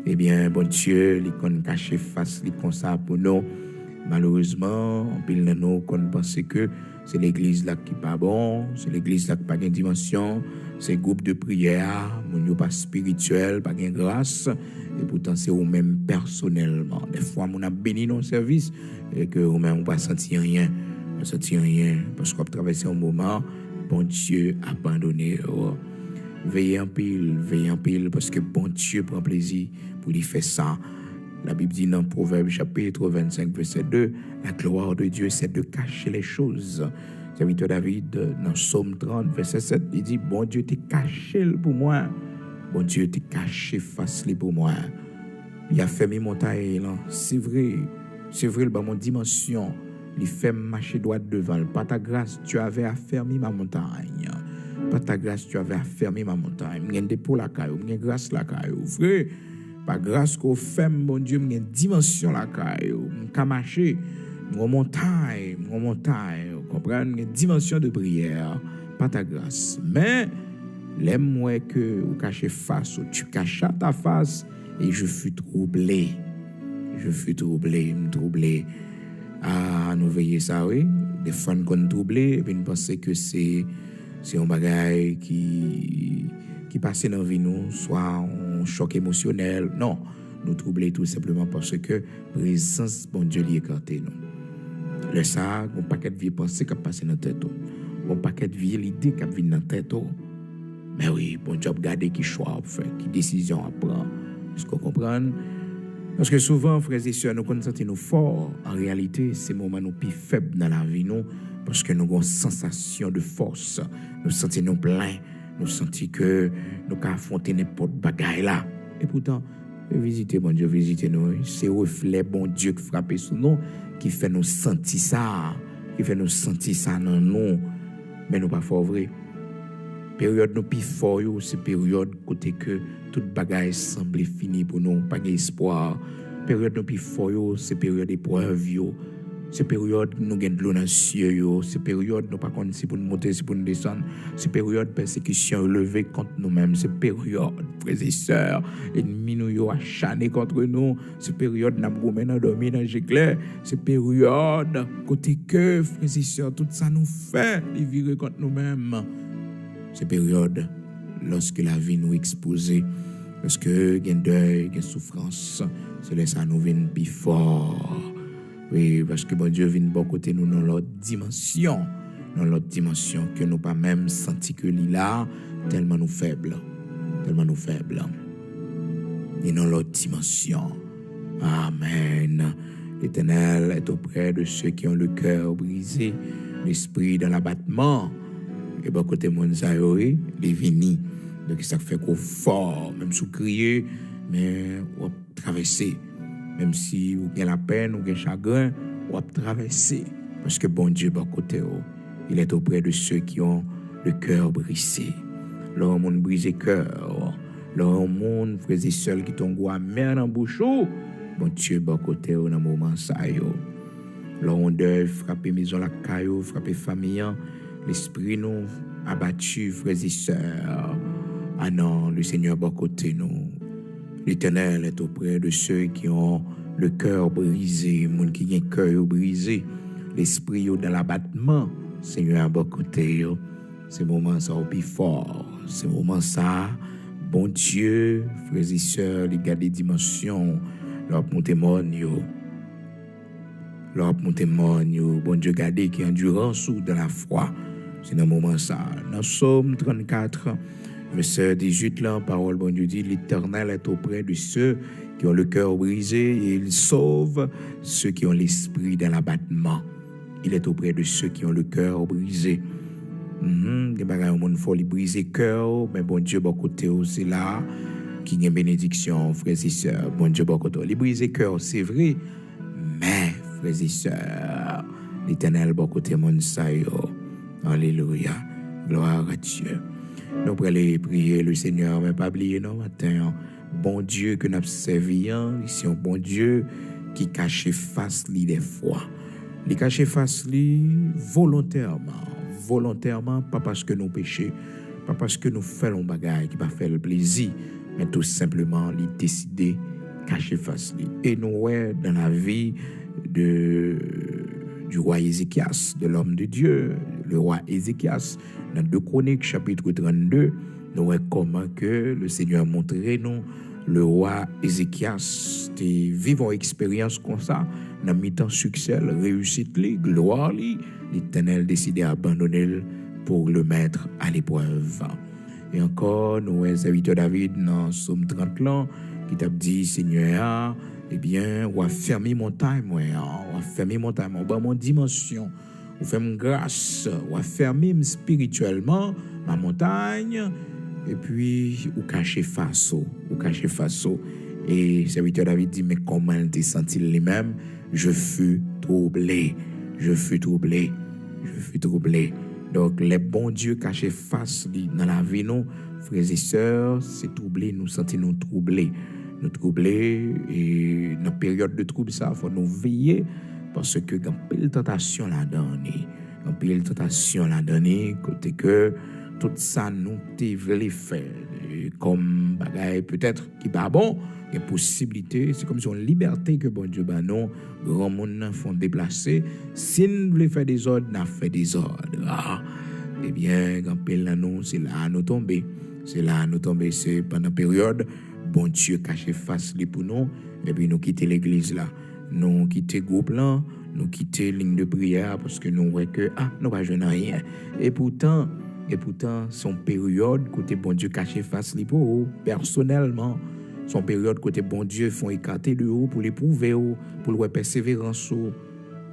Eh bien, bon Dieu, les qu'on cache face, les comme ça pour nous. Malheureusement, on pile de nous qu'on pense que c'est l'église là qui pas bon, c'est l'église là qui pas de dimension, c'est groupe de prière, mon pas spirituel, pas de grâce, et pourtant c'est vous même personnellement. Des fois, on a béni nos services et que vous même pas senti rien, parce qu'on a traversé un moment, bon Dieu abandonné. Veillez en pile, parce que bon Dieu prend plaisir pour lui faire ça. La Bible dit dans Proverbe chapitre 25, verset 2, la gloire de Dieu, c'est de cacher les choses. Serviteur David, dans Psaume 30, verset 7, il dit, bon Dieu t'es caché pour moi. Bon Dieu t'es caché face pour moi. Il a fermé mon taille, c'est vrai, mon dimension. Il fait marcher droit devant. Par ta grâce, tu avais affermi ma montagne. Par ta grâce, tu avais affermi ma montagne. M'en dépôt la caillou, m'en grâce la caillou. Frère, par grâce qu'on fait, mon Dieu, m'en dimension la caillou. M'en marcher, m'en montagne, comprendre, m'en dimension de prière. Par ta grâce. Mais, l'aime-moi que vous cachez face, ou tu caches ta face, et je fus troublé. Troublé. Ah, nous veillons ça, oui. Des fois, nous troublés, et puis nous pensons que c'est un bagage qui passe dans la vie, nous, soit un choc émotionnel. Non, nous troublons tout simplement parce que la présence, bon Dieu, l'y écarté, nous. Le ça, un paquet de vie pensée qui a passé dans la tête, un paquet de vie l'idée qui a vu dans la tête. Mais oui, bon Dieu, regardez qui choix à faire, qui décision à prendre. Est-ce qu'on comprend? Parce que souvent, frères et sœurs, nous sentons nous forts. En réalité, c'est le moment nous plus faibles dans la vie, nous, parce que nous avons une sensation de force. Nous sentons nous pleins. Nous sentons que nous pouvons affronter n'importe bagaille là. Et pourtant, visitez, bon Dieu, visitez-nous. C'est le reflet, bon Dieu, qui frappe sur nous, qui fait nous sentir ça. Dans nous. Mais nous pas fort vrai. Période nous plus fort, c'est période côté que toute bagaille semble fini pour nous, pas d'espoir. Période nous plus fort, c'est période d'épreuve, c'est période nous gagne de l'eau dans les cieux, c'est période nous pas connaître si pour nous monter, si pour nous descendre, c'est période persécution levée contre nous-mêmes, c'est période frères et sœurs, ennemis nous acharnés contre nous, c'est période nous promener dormir dans l'éclair, c'est période côté que frères et sœurs tout ça nous fait les virer contre nous-mêmes. C'est période lorsque la vie nous expose, lorsque il y a deuil, il y a souffrance, c'est là ça nous vient plus fort. Oui, parce que bon Dieu vient de bon côté nous dans l'autre dimension que nous pas même senti que l'il là tellement nous faibles. Et dans l'autre dimension. Amen. L'Éternel est auprès de ceux qui ont le cœur brisé, l'esprit dans l'abattement. Et bon côté mon zayoé, les vini. Donc ça fait qu'on fort, même sous crier, mais on traverser. Même si vous avez la peine, vous avez chagrin, on traverser. Parce que bon Dieu, bon côté, il est auprès de ceux qui ont le cœur brisé. Leur monde brisé cœur. Leur monde, frères et sœurs, qui t'ont goût amer dans bouche. Bon Dieu, bon côté, dans le moment ça, yo. Leur on deuil, frapper maison la caillou, frapper famille. L'esprit nous abattu, frères et sœurs. Ah non, le Seigneur bon côté nous. L'Éternel est auprès de ceux qui ont le cœur brisé, moun qui ont le cœur brisé, l'esprit dans l'abattement. Seigneur, à bon côté, c'est moment ça au plus fort. C'est moment ça, bon Dieu, frères et sœurs, les gars des dimensions, leur témoignage. Leur témoignage, bon Dieu, gardez qui endurance dans la foi. C'est dans le moment ça. Dans Psaume 34, verset 18, là, parole, bon Dieu dit, l'Éternel est auprès de ceux qui ont le cœur brisé et il sauve ceux qui ont l'esprit dans l'abattement. Il est auprès de ceux qui ont le cœur brisé. Des bagages au monde faut briser cœur, mais bon Dieu, bon côté c'est là qui a une bénédiction, frères et sœurs. Bon Dieu, bon côté. Les briser cœur, c'est vrai, mais frères et sœurs, l'Éternel, bon côté, mon sayo. Alléluia. Gloire à Dieu. Nous allons aller prier le Seigneur, mais pas oublier non matin. Bon Dieu que nous servons, ici un bon Dieu qui cache face li des fois. Il cache face li volontairement, pas parce que nous péchons, pas parce que nous faisons un bagage qui va faire le plaisir, mais tout simplement il décider cacher face li. Et nous ouais dans la vie du roi Ézéchias, de l'homme de Dieu, le roi Ézéchias, dans 2 Chroniques chapitre 32, nous voyons comment que le Seigneur montrait nous le roi Ézéchias des vivant expérience comme ça, dans mi-temps succès, réussite li, gloire li, l'Éternel décidé d'abandonner pour le mettre à l'épreuve. Et encore, nous voyons serviteur David dans Psaume 30 là, qui t'a dit Seigneur, eh bien, on va fermer montagne, on va fermer montagne, on va mon dimension, on fait mon grâce, on va fermer spirituellement ma montagne, et puis, on cache face, et serviteur David dit, mais comment il s'est senti lui-même? Je fus troublé. Donc, les bons dieux cachés face dans la vie, nous, frères et sœurs, c'est troublé, nous sentons nous troublés. Nous troubler et dans la période de trouble ça faut nous veiller parce que quand pile tentation la donner côté que tout ça nous voulait faire comme bagaille peut-être qui pas bon il y a possibilité c'est comme si une liberté que bon Dieu ba non grand monde font déplacer si nous voulons faire des ordres n'a fait des ordres eh bien quand pile là nous c'est là nous tomber c'est pendant période bon Dieu caché face li pour nous et puis nous quitter l'église là nous quitter groupe là nous quitter ligne de prière parce que nous voyons que nous pas joindre rien et pourtant son période côté bon Dieu caché face li pour personnellement son période côté bon Dieu font écarter de haut pour l'éprouver pour le persévérance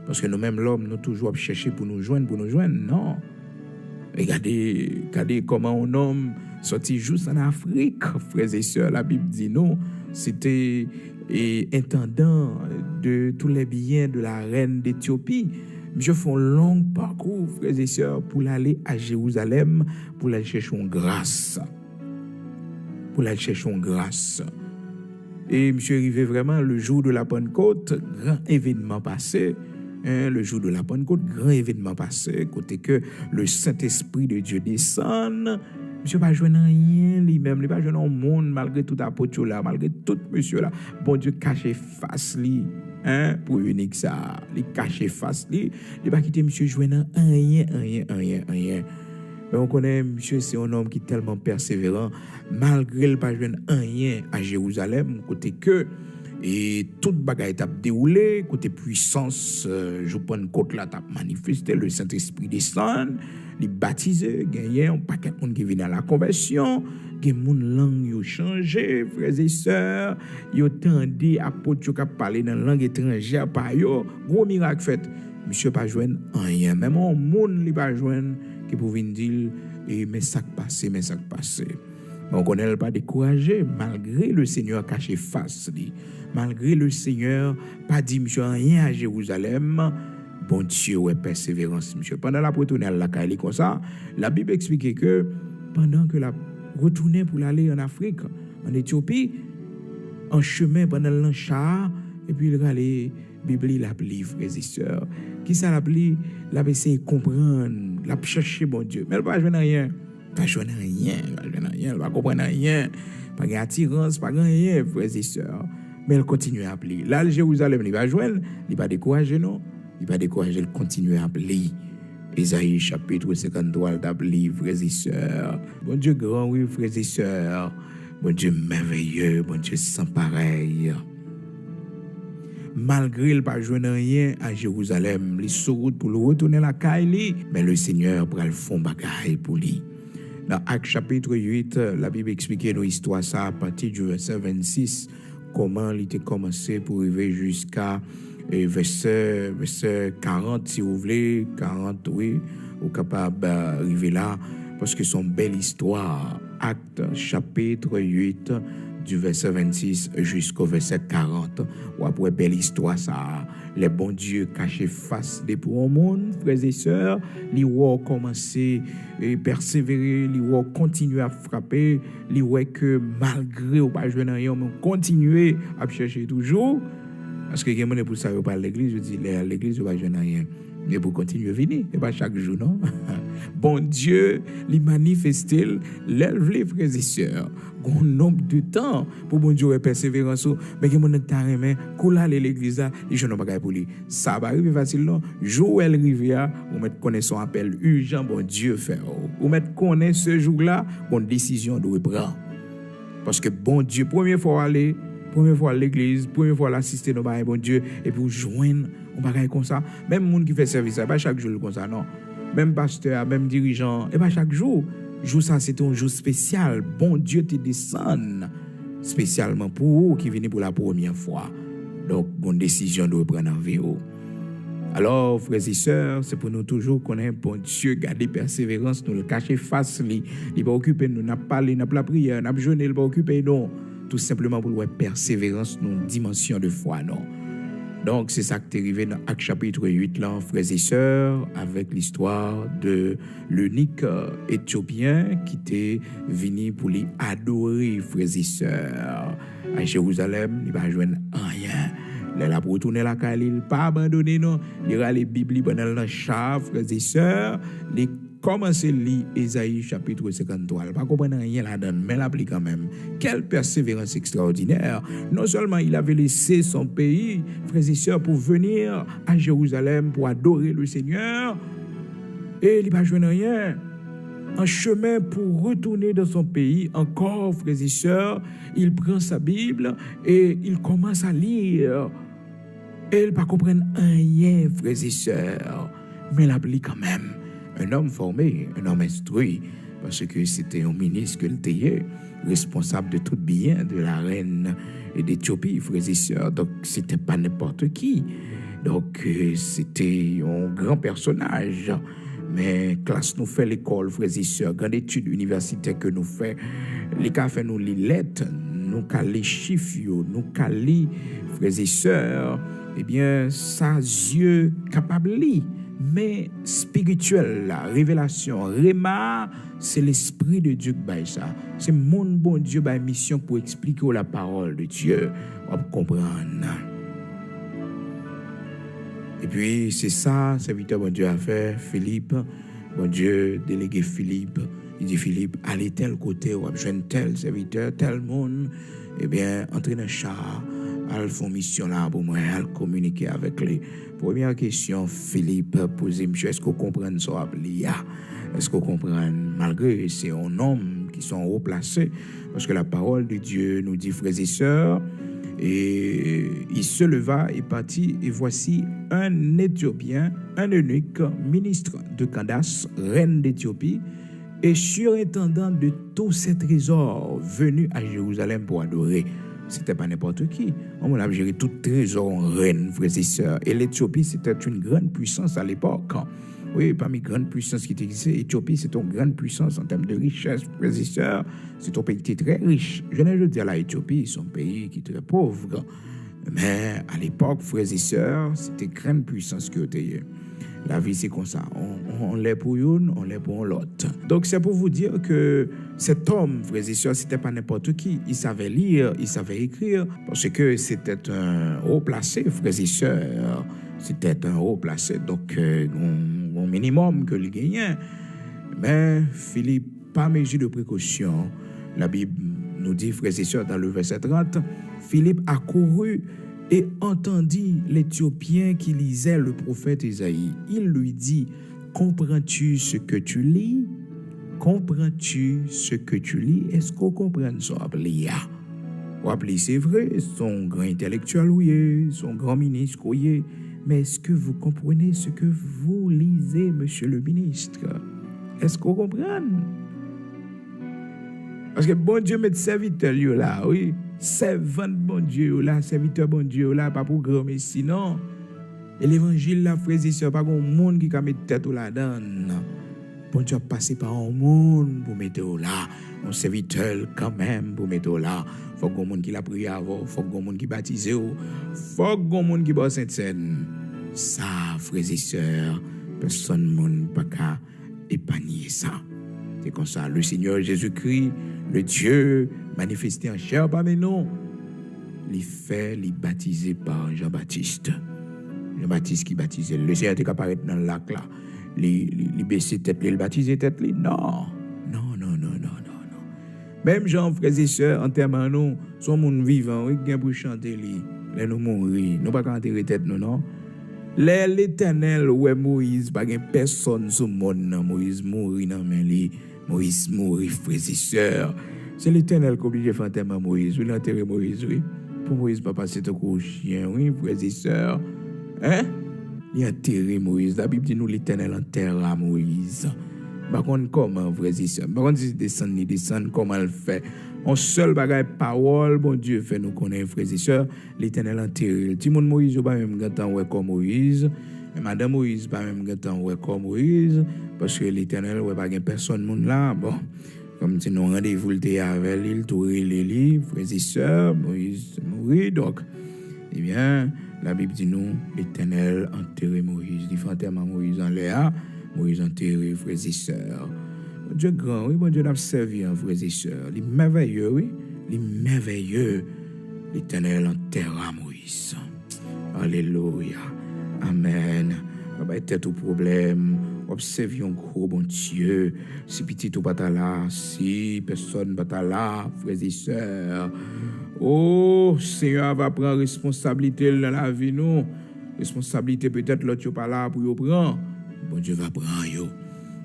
parce que nous même l'homme nous toujours chercher pour nous joindre non. Regardez comment un homme sorti juste en Afrique, frères et sœurs, la Bible dit non, c'était intendant de tous les biens de la reine d'Éthiopie. Je fais un long parcours, frères et sœurs, pour aller à Jérusalem, pour aller chercher une grâce. Et monsieur arrivé vraiment le jour de la Pentecôte, grand événement passé. Le jour de la Pentecôte, grand événement passé, côté que le Saint-Esprit de Dieu descend. Monsieur pas joué rien lui-même, il pas joué dans le monde malgré tout apôtre là, malgré tout monsieur là. Bon Dieu caché face lui, pour unique ça, il caché face lui, il pas quitter monsieur joué dans rien. Mais on connaît monsieur c'est un homme qui est tellement persévérant malgré il pas joué rien à Jérusalem côté que et toute bagaille t'a déroulé côté puissance je prends une côte là t'a manifesté le Saint-Esprit descend les baptisé gagné un paquet de monde qui vient à la conversion que mon langue yo changé frères et sœurs yo tendé apôtre qui parler dans langue étrangère par yo gros miracle fait monsieur pas joindre rien même un monde li pas joindre qui pour venir dire mais ça passé on connaît pas découragé malgré le Seigneur caché face lui malgré le Seigneur pas dit monsieur rien à Jérusalem bon Dieu ouais persévérance monsieur pendant la retourner à la Cali comme ça la Bible explique que pendant que la retournait pour aller en Afrique en Éthiopie en chemin pendant l'enchar et puis il allait Bible la livre frères et sœurs qui ça la essayé comprendre la chercher bon Dieu mais elle pas joindre rien Pas joindre rien, il va comprendre rien, pas de attirance, pas rien, frères et sœurs. Mais elle continue à appeler. Là, le Jérusalem, il va joindre, il va décourager, non? Il va décourager, il continue à appeler. Ésaïe chapitre 53, il t'appelle, frères et sœurs. Bon Dieu grand, oui, frères et sœurs. Bon Dieu merveilleux, bon Dieu sans pareil. Malgré le pas joindre rien à Jérusalem, il sur route pour le retourner la caille, mais le Seigneur prend le fond bagaille pour lui. Dans Actes chapitre 8, la Bible explique nos histoires ça à partir du verset 26, comment il était commencé pour arriver jusqu'à verset 40, si vous voulez, 40, oui, ou capable d'arriver là, parce que c'est une belle histoire. Actes chapitre 8, du verset 26 jusqu'au verset 40. Ou après, belle histoire, ça. Les bons dieux cachés face des pour monde, frères et sœurs, les rois commencé et persévérer, les rois continuer à frapper, les rois que malgré ou pas jouer rien, mais continuer à chercher toujours. Parce que quelqu'un pour ça, pas l'église, je dis, l'église, va jouer rien. Mais pour continuer à venir, et pas chaque jour, non? Bon Dieu, les manifester, l'élève les frères et sœurs, un nombre de temps pour bon Dieu persévérance, mais que mon temps mais coula l'église là, les gens n'ont pas pour lui. Ça va arriver facilement. Joël Rivière, ou mettre connaître son appel urgent, bon Dieu fait. Ou mettre connaître ce jour-là, bonne décision de prendre. Parce que bon Dieu, première fois à l'église, première fois à l'assister nos bon Dieu, et puis joindre on bagaille comme ça. Même monde qui fait service, pas chaque jour comme ça, non. Même pasteur, même dirigeant, et pas chaque jour. Jour ça, c'est un jour spécial. Bon Dieu te descend spécialement pour vous qui venez pour la première fois. Donc, bonne décision de reprendre en vie. Alors, frères et sœurs, c'est pour nous toujours connaître bon Dieu, garder persévérance, nous le cacher face, il va occuper nous, n'a pas parlé, n'a pas la prière, n'a pas jeûné, il va occuper nous. Tout simplement pour la persévérance, nous dimension de foi, non. Donc, c'est ça qui est arrivé dans Actes chapitre 8, là, frères et sœurs, avec l'histoire de l'unique Éthiopien qui était venu pour les adorer, frères et sœurs. À Jérusalem, il va joindre rien. Il a retourné la caille, il n'a pas abandonné, non. Il a les Bibles pendant le chat, frères et sœurs. Il commencé à lire Ésaïe chapitre 53. Il n'a pas compris rien là-dedans, mais il applique quand même. Quelle persévérance extraordinaire. Non seulement il avait laissé son pays, frères et sœurs, pour venir à Jérusalem pour adorer le Seigneur, et il n'a pas joué rien. En chemin pour retourner dans son pays, encore, frères et sœurs, il prend sa Bible et il commence à lire. Et il ne pas comprendre rien, frères et sœurs, mais il applique quand même. Un homme formé, un homme instruit, parce que c'était un ministre que était responsable de tout bien de la reine d'Éthiopie, frères et sœurs. Donc, c'était pas n'importe qui. Donc, c'était un grand personnage. Mais classe nous fait l'école, frères et sœurs, grande étude universitaire que nous fait, les cas fait nous les lettres, nous cas les chiffres, nous cas les frères et sœurs, eh bien, ça yeux capable li. Mais spirituel, la révélation, Réma, c'est l'esprit de Dieu qui baille ça. C'est mon bon Dieu baille mission pour expliquer la parole de Dieu. On peut comprendre. Et puis, c'est ça, serviteur bon Dieu a fait, Philippe, bon Dieu délégué Philippe. Il dit, Philippe, allez tel côté, ou besoin tel serviteur, tel monde. Eh bien, entrez dans le char, allez faire mission là pour moi, allez communiquer avec les. Première question, Philippe, posez monsieur, est-ce que vous comprenez ce appli? Est-ce que vous comprenez, malgré que c'est un homme qui sont haut placés, parce que la parole de Dieu nous dit, frères et sœurs, et il se leva et partit, et voici un Éthiopien, un eunuque, ministre de Candace, reine d'Éthiopie, et surintendant de tous ces trésors, venu à Jérusalem pour adorer. C'était pas n'importe qui. On a géré tout trésor en reine, frères et sœurs. Et l'Éthiopie, c'était une grande puissance à l'époque. Oui, parmi les grandes puissances qui existaient, l'Éthiopie, c'est une grande puissance en termes de richesse, frères et sœurs. C'est un pays qui est très riche. Je ne veux dire l'Éthiopie, c'est un pays qui est très pauvre. Mais à l'époque, frères et sœurs, c'était une grande puissance qui était. La vie, c'est comme ça. On l'est pour une, on l'est pour l'autre. Donc, c'est pour vous dire que cet homme, frères et sœurs, c'était pas n'importe qui. Il savait lire, il savait écrire, parce que c'était un haut placé, frères et sœurs. C'était un haut placé, donc, un minimum que le gagnait. Mais Philippe par mesure de précaution, la Bible nous dit, frères et sœurs, dans le verset 30, Philippe accourut et entendit l'Éthiopien qui lisait le prophète Isaïe. Il lui dit, comprends-tu ce que tu lis? Comprends-tu ce que tu lis? Est-ce qu'on comprend ça? C'est vrai, son grand intellectuel, oui, son grand ministre, oui, mais est-ce que vous comprenez ce que vous lisez, monsieur le ministre? Est-ce qu'on comprend? Parce que bon Dieu met serviteur là, oui. Servant bon Dieu là, serviteur bon Dieu là, pas pour grand, mais sinon, et l'évangile là, frères et sœurs, pas un monde qui a mis tête là-dedans. Bon Dieu a passé par un monde pour mettre là. Un serviteur quand même pour mettre là. Faut que monde qui l'a prié avant, faut que monde qui baptisé, faut que monde qui boit Sainte-Seine. Ça, frères et sœurs, personne monde pas qu'à épargner ça. C'est comme ça, le Seigneur Jésus-Christ, le Dieu manifesté en chair parmi nous, il baptisé par Jean-Baptiste. Jean-Baptiste qui baptisait. Le Seigneur était apparaître dans le lac là. Il baissait tête, il baptisait tête. Non. Même Jean, frères et sœurs, enterrement nous, son monde vivant, oui, bien pour chanter lui. Là nous mourir, nous pas enterrer tête nous non. L'Éternel ouais Moïse, pas personne sur monde Moïse mourir non mais lui. Moïse mourit, frères et sœurs. C'est l'Éternel qui oblige à faire enterrement Moïse. Oui, l'enterrer Moïse, oui. Pour Moïse, pas passer tout au chien, oui, frères et sœurs. Hein? Il a enterré Moïse. La Bible dit nous l'Éternel enterra Moïse. Par contre, comment, frères et sœurs? Par contre, si descend, comment elle fait? On seul bagaille parole, bon Dieu fait nous connaître, frères et sœurs. L'Éternel enterré. Tout le monde Moïse, pas même temps ouais comme Moïse. Et Madame Moïse, pas même temps ouais comme Moïse. Parce que l'Éternel, ouais, pas personne monde là. Bon, comme si nous rendez-vous le avec l'île, tout les livres, frères et sœurs, Moïse mourit. Donc, eh bien, la Bible dit nous, l'Éternel enterré Moïse. Il fait enterrement Moïse en l'air, Moïse enterré, frères et sœurs. Bon Dieu grand, oui, bon Dieu n'a servi, frères et sœurs. Il est merveilleux, oui, il est merveilleux. L'Éternel enterra Moïse. Alléluia. Amen. Pas tête au problème. Observons gros bon Dieu. Si petit ou pas là, si personne pas là, frères et sœurs. Oh, Seigneur va prendre responsabilité dans la vie nous. Responsabilité peut-être l'autre pas là pour y prendre. Bon Dieu va prendre yo.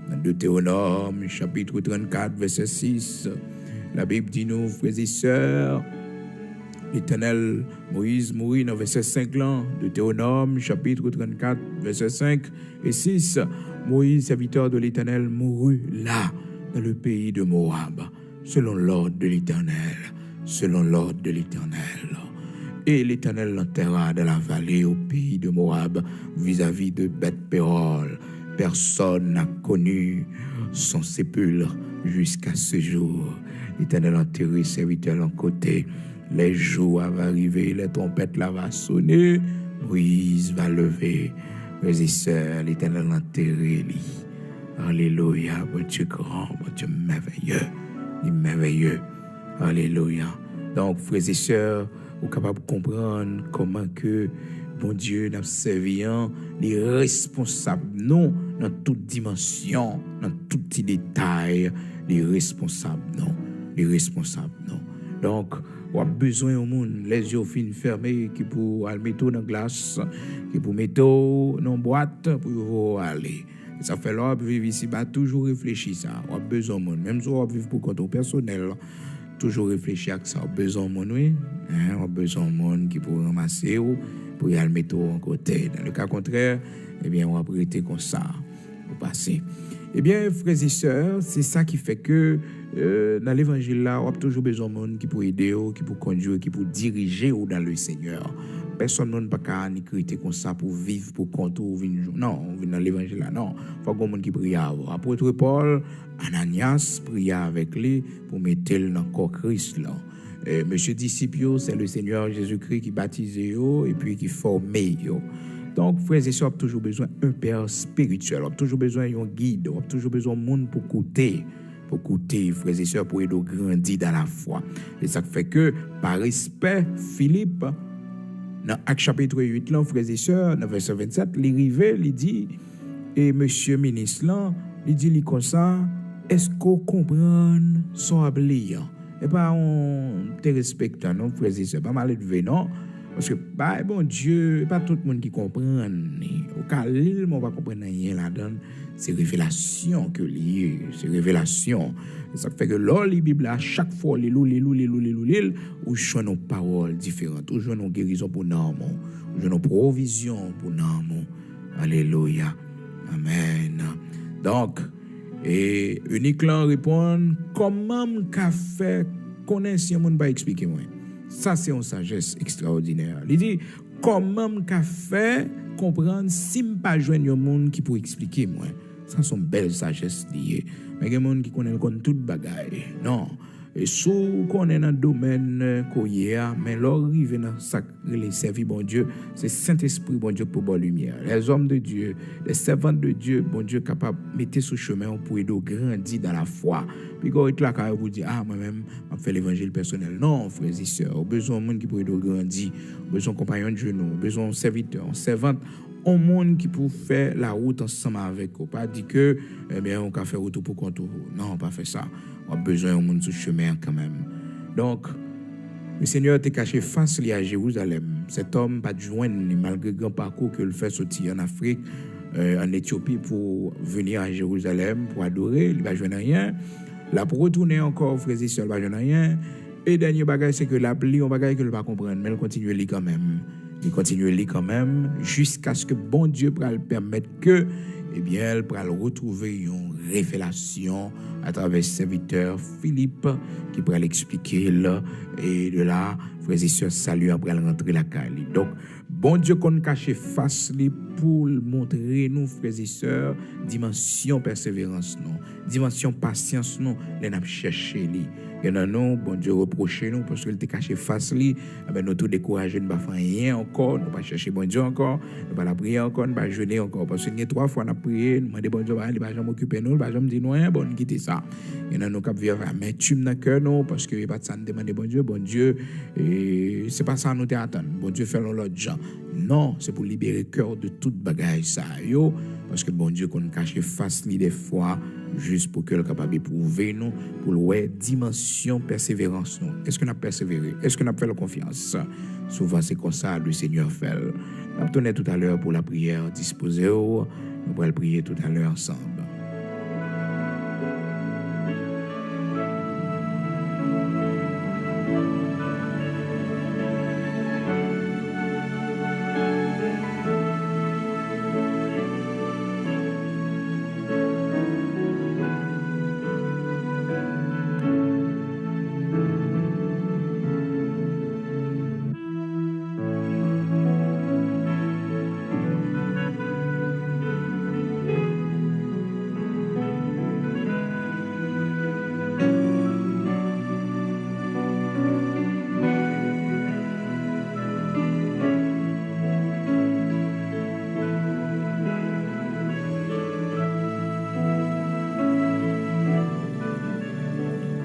Dans Deutéronome chapitre 34 verset 6, la Bible dit nous, frères et sœurs, l'Éternel, Moïse mourit dans verset 5 là, Deutéronome chapitre 34 verset 5 et 6. Moïse, serviteur de l'Éternel, mourut là, dans le pays de Moab, selon l'ordre de l'Éternel. Selon l'ordre de l'Éternel. Et l'Éternel l'enterra dans la vallée au pays de Moab, vis-à-vis de Beth-Péor. Personne n'a connu son sépulcre jusqu'à ce jour. L'Éternel enterré serviteur en côté. Les jours vont arriver, les trompettes là vont sonner, Moïse va lever. Frères et sœurs, l'Éternel enterré lui. Alléluia, bon Dieu grand, bon Dieu merveilleux, il est merveilleux. Alléluia. Donc, frères et sœurs, vous êtes capables de comprendre comment que bon Dieu n'a servi les responsables, non, dans toute dimension, dans tout petit détail, les responsables, non. Donc, on a besoin au monde, les yeux fin fermés, qui pour aller mettre dans la glace, qui pour mettre dans la boîte, pour aller. Ça fait là, vivre ici, toujours réfléchir ça. On a besoin au monde, même si on vivre pour compte personnel, toujours réfléchir à ça. On a besoin au monde, oui. On a besoin au monde qui pour ramasser ou pour y aller mettre en côté. Dans le cas contraire, eh bien, on va prêter comme ça, au passé. Eh bien, frères et sœurs, c'est ça qui fait que dans l'évangile là, on a toujours besoin de monde qui peut aider, qui peut conduire, qui peut diriger dans le Seigneur. Personne ne peut pas critiquer comme ça pour vivre, pour compter ou vivre. Non, on vient dans l'évangile là, non. Il faut que monde qui prie avant. Apôtre Paul, Ananias prie avec lui pour mettre dans le corps Christ là. Monsieur disciple, c'est le Seigneur Jésus-Christ qui baptise et puis qui forme. Donc, frères et sœurs, on a toujours besoin d'un père spirituel, on a toujours besoin d'un guide, on a toujours besoin d'un monde pour écouter, frères et sœurs, pour aider à grandir dans la foi. Et ça fait que, par respect, Philippe, dans Acte chapitre 8, là, frères et sœurs, dans verset 27, il arrive, il dit, et monsieur ministre, là, il dit comme ça, est-ce qu'on comprend son lire? Et pas on te respecte, non, frères et sœurs, pas mal élevé, non? Parce que, bah, bon Dieu, pas tout le monde qui comprend. Au cas où on va comprendre rien là-dedans, c'est révélation que lié, c'est révélation. Ça fait que là, les Bibles, à chaque fois, les loups, où je nos paroles différentes, où je nos guérisons pour nous, où je nos provisions pour nous. Alléluia. Amen. Donc, et unique là répond, comment qu'a fait connaître si on va expliquer moi. Ça, c'est une sagesse extraordinaire. Il dit, comment qu'a fait comprendre si je pas joindre un monde qui peut expliquer moi. Ça, c'est une belle sagesse liée. Mais il y a des gens qui connaissent toute bagaille. Non. Et si on connaît dans le domaine qu'on y a, mais l'arrivée dans les servir bon Dieu, c'est Saint-Esprit bon Dieu pour bonne lumière. Les hommes de Dieu, les servantes de Dieu, bon Dieu capable de mettre sur chemin pour aider grandir dans la foi. Puis quand il là vous dit moi-même je fais l'évangile personnel. Non, frères et sœurs, besoin de monde qui peut aider grandir, besoin de compagnons de genoux, besoin de serviteurs, servantes. Un monde qui peut faire la route ensemble avec vous. Pas dire que, eh bien, on peut faire route pour compte. Non, pas faire ça. On a besoin d'un monde sur le chemin quand même. Donc, le Seigneur était caché face à Jérusalem. Cet homme pas de joindre, malgré le grand parcours qu'il fait sortir en Afrique, en Éthiopie pour venir à Jérusalem, pour adorer. Il ne va joindre rien. Là, pour retourner encore, frères et sœurs, il ne va joindre rien. Et dernier bagage, c'est que l'appli, on bagage qu'il ne va pas comprendre, mais il continue à lire quand même. Il continue à lire quand même jusqu'à ce que bon Dieu pourra le permettre que, eh bien, elle pourra retrouver une révélation à travers ce serviteur Philippe qui pourra l'expliquer là. Et de là, frères et sœurs, salut après rentrer la Cali. Donc, bon Dieu qu'on cache face pour montrer nous, frères et sœurs, dimension persévérance, non, dimension patience, non, les n'a cherché li. Et non, bon Dieu reprocher nous parce qu'il était caché face li, ben nous tout découragés, nous pas faire rien encore, nous pas chercher bon Dieu encore, nous pas la prier encore, nous pas jeûner encore parce que 3 fois on a prié, nous demander bon Dieu, il va jamais occuper nous, il va jamais dire non, bon quitter ça. Et nous cap vivre mais tu dans cœur non parce que pas ça nous demander bon Dieu et c'est pas ça nous t'attendre. Bon Dieu fait l'autre gens. Non, c'est pour libérer cœur de toute bagaille ça yo parce que bon Dieu qu'on cache face li des fois juste pour que le capable de prouver nous pour le dimension persévérance nous. Est-ce qu'on a persévéré? Est-ce qu'on a fait la confiance? Souvent c'est comme ça le Seigneur fait. On va tourner tout à l'heure pour la prière disposée. Nous allons prier tout à l'heure ensemble.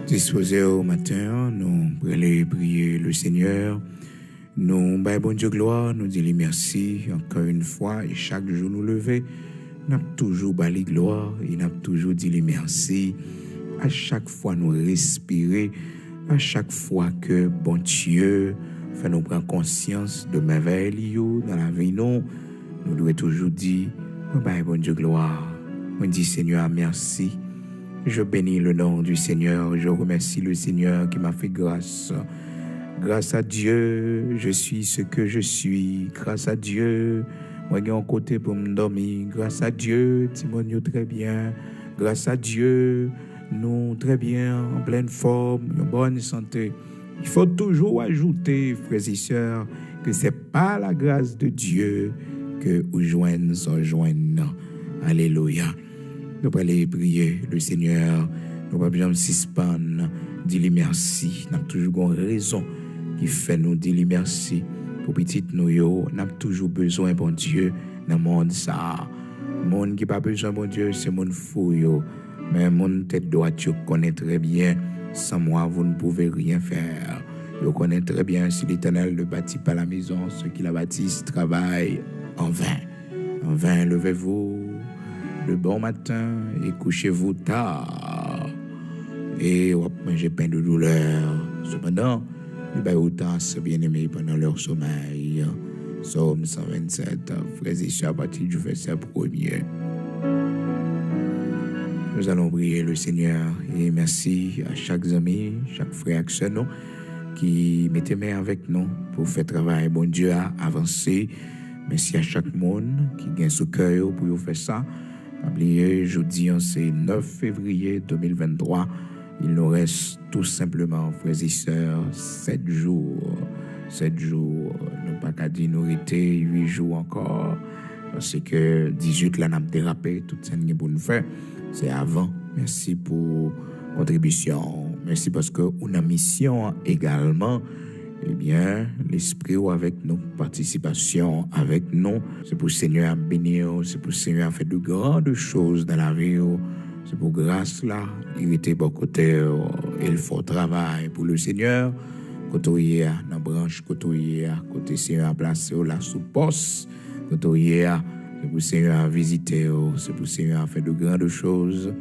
Disposés au matin, nous allons prier le Seigneur. Nous, bon Dieu gloire, nous disons merci encore une fois et chaque jour nous lever. Nous avons toujours bali gloire et nous avons toujours dit merci. À chaque fois nous respirer, à chaque fois que bon Dieu fait nous prendre conscience de merveilles dans la vie, nous devons toujours dire bon Dieu gloire. On dit Seigneur merci. Je bénis le nom du Seigneur. Je remercie le Seigneur qui m'a fait grâce. Grâce à Dieu, je suis ce que je suis. Grâce à Dieu, moi j'ai un côté pour me dormir. Grâce à Dieu, Timonio très bien. Grâce à Dieu, nous très bien, en pleine forme, en bonne santé. Il faut toujours ajouter, frères et sœurs, que ce n'est pas la grâce de Dieu que vous joignent sans joindre. Alléluia. Nous allons prier le Seigneur. Nous ne pouvons pas suspendre. Dis-lui merci. Nous avons toujours une raison qui fait nous dire merci. Pour petit nous, nous avons toujours besoin de Dieu dans le monde. Le monde qui n'a pas besoin de Dieu, c'est le monde fou. Mais le monde tête droite, tu connais très bien. Sans moi, vous ne pouvez rien faire. Je connais très bien si l'Éternel ne bâtit pas la maison, ceux qui la bâtissent travaillent en vain. En vain, levez-vous le bon matin et couchez-vous tard. et on manger pain de douleur. Cependant, le bail autant c'est bien aimé pendant leur sommeil. Psaume 127, frères et sœurs, à partir du verset 1er. Nous allons prier le Seigneur et merci à chaque ami, chaque frère, chaque sœur qui mettait main avec nous pour faire travail. Bon Dieu a avancé. Merci à chaque monde qui gagne ce cœur pour faire ça. Oubliez, jeudi, c'est 9 février 2023. Il nous reste tout simplement, frères et sœurs, 7 jours. 7 jours. Nous pas qu'à dire nous rester 8 jours encore. Parce que 18 là, nous avons dérapé tout ça pour nous faire. C'est avant. Merci pour contribution. Merci parce que on a mission également. Eh bien, l'Esprit avec nous, participation avec nous. C'est pour le Seigneur à bénir, c'est pour le Seigneur à faire de grandes choses dans la vie. C'est pour grâce là, il était bon côté, il faut travail pour le Seigneur. Côté dans la branche, côté Seigneur à placer là sous poste. Côté c'est pour le Seigneur à visiter, c'est pour le Seigneur à faire de grandes choses.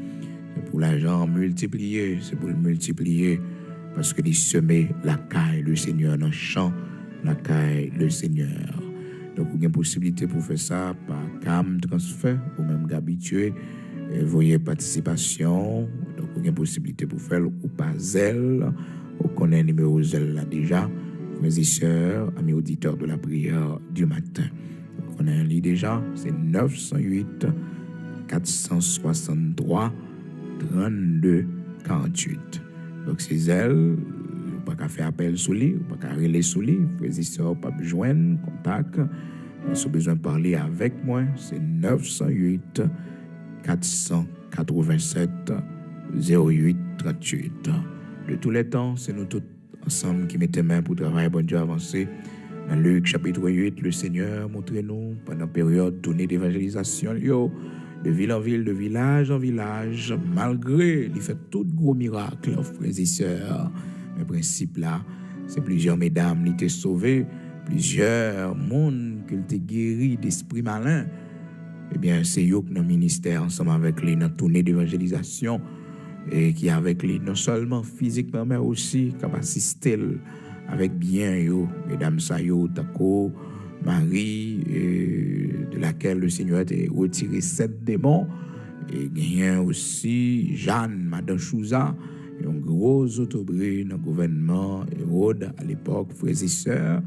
C'est pour l'argent multiplier, c'est pour le multiplier. Parce que il semait la caille, le Seigneur, dans le champ, la caille, le Seigneur. Donc, vous avez une possibilité pour faire ça par cam transfert, ou même habitué, voyez participation. Donc, vous avez une possibilité pour faire ou par zèle, ou connaît le numéro zèle là déjà, mes et sœurs, amis auditeurs de la prière du matin. Vous connaissez un lit déjà, c'est 908 463 32 48. Donc, c'est elle, pas qu'à faire appel sur lui, pas qu'à relayer sur lui, frères et sœurs, pas besoin de contact. Si vous avez besoin de parler avec moi, c'est 908 487 08 38. De tous les temps, c'est nous tous ensemble qui mettons main pour travailler, bon Dieu, avancer. Dans Luc chapitre 8, le Seigneur montre-nous pendant la période tournée d'évangélisation, de ville en ville, de village en village, malgré il fait tout gros miracle, frères et sœurs. Le principe là, c'est plusieurs mesdames qui étaient sauvées, plusieurs mondes qui étaient guéris d'esprit malin. Eh bien, c'est eux qui dans le ministère, ensemble avec les dans tournée d'évangélisation, et qui avec les, non seulement physiquement, mais aussi qui assisté avec bien, mesdames Sayo, Tako, Marie, de laquelle le Seigneur a retiré 7 démons, et gagnant aussi Jeanne, Madame Chouza, et un gros autobré dans le gouvernement Hérode à l'époque, frères et sœurs.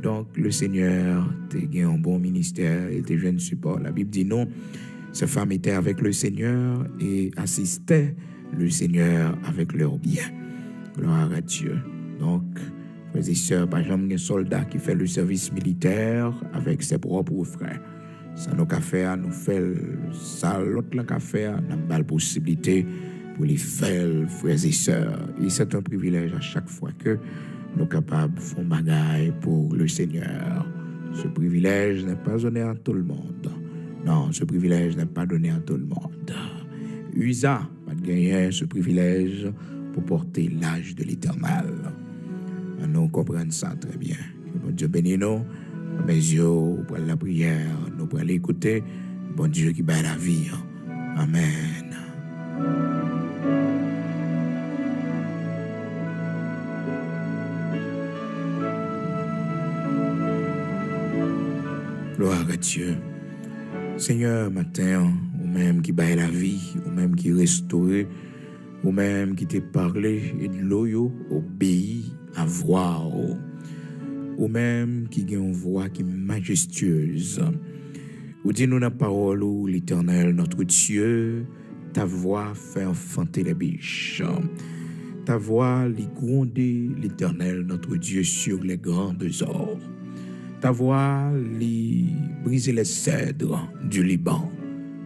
Donc le Seigneur a gagné un bon ministère, il était jeune support. La Bible dit non, ces femmes étaient avec le Seigneur et assistaient le Seigneur avec leurs biens. Gloire à Dieu. Donc, frères et sœurs, par exemple, un soldat qui fait le service militaire avec ses propres frères. Ça nous a fait, nous fait ça, l'autre a fait, nous avons la possibilité pour les faire, frères et sœurs. Et c'est un privilège à chaque fois que nous sommes capables de faire bagaille pour le Seigneur. Ce privilège n'est pas donné à tout le monde. Non, ce privilège n'est pas donné à tout le monde. Usa va gagner ce privilège pour porter l'âge de l'Éternel. Nous comprenons ça très bien. Que bon Dieu bénisse nous. Mes yeux pour la prière, nous pour l'écouter. Bon Dieu qui bat la vie. Amen. Gloire à Dieu. Seigneur, matin, ou même qui bat la vie, ou même qui restaure, ou même qui te parle et de l'eau, obéit à voix, ou même qui a une voix qui est majestueuse. Ou dis-nous la parole, où l'Éternel, notre Dieu, ta voix fait enfanter les biches. Ta voix lit gronder l'Éternel, notre Dieu, sur les grandes eaux. Ta voix lit briser les cèdres du Liban.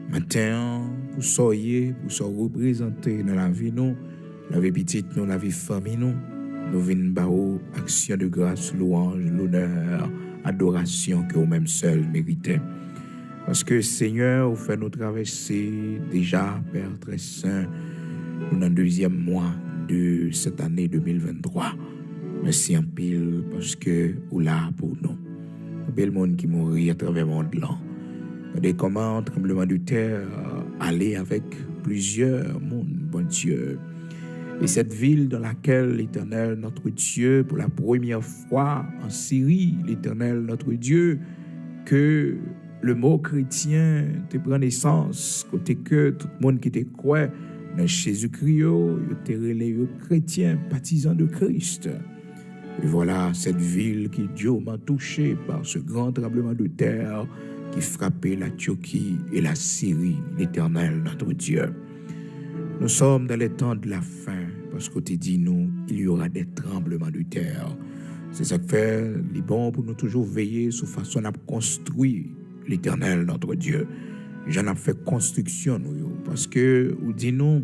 Matin, pour soyez, pour se représenter dans la vie, nous, la vie petite, nous, la vie famille, nous venons bao action de grâce, louange, l'honneur, adoration que vous-même seul méritez. Parce que Seigneur, vous faites nous traverser déjà, Père très saint, nous dans le 2e mois de cette année 2023. Merci en pile parce que vous là pour nous. Le monde qui mourit à travers le monde là. Regardez comment tremblement de terre aller avec plusieurs mondes, bon Dieu. Et cette ville dans laquelle l'Éternel, notre Dieu, pour la première fois en Syrie, l'Éternel, notre Dieu, que le mot chrétien te prend naissance, côté que tout le monde qui te croit dans Jésus-Christ, il te relève chrétien, baptisant de Christ. Et voilà cette ville qui durement touchée par ce grand tremblement de terre qui frappait la Turquie et la Syrie, l'Éternel, notre Dieu. Nous sommes dans les temps de la fin, parce que tu dis nous, il y aura des tremblements de terre. C'est ça que fait les bons pour nous toujours veiller sur façon à construire l'Éternel, notre Dieu. J'en ai fait construction, nous, parce que, vous dit nous,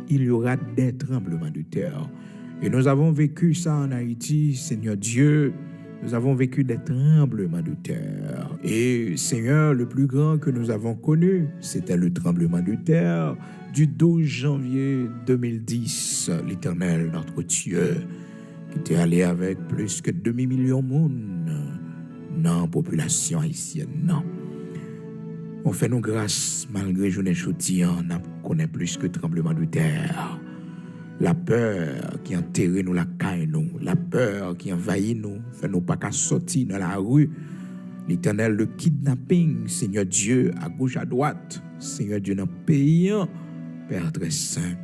il y aura des tremblements de terre. Et nous avons vécu ça en Haïti, Seigneur Dieu. Nous avons vécu des tremblements de terre. Et Seigneur, le plus grand que nous avons connu, c'était le tremblement de terre du 12 janvier 2010, l'Éternel, notre Dieu, qui était allé avec plus que demi-million de monde dans la population haïtienne. Non. On fait nos grâces malgré journée chaudière, on connaît plus que tremblement de terre. La peur qui enterre nous la caille nous, la peur qui envahit nous, fait nous pas qu'à sortir dans la rue. L'Éternel, le kidnapping, Seigneur Dieu, à gauche, à droite, Seigneur Dieu, dans le pays, Père très saint,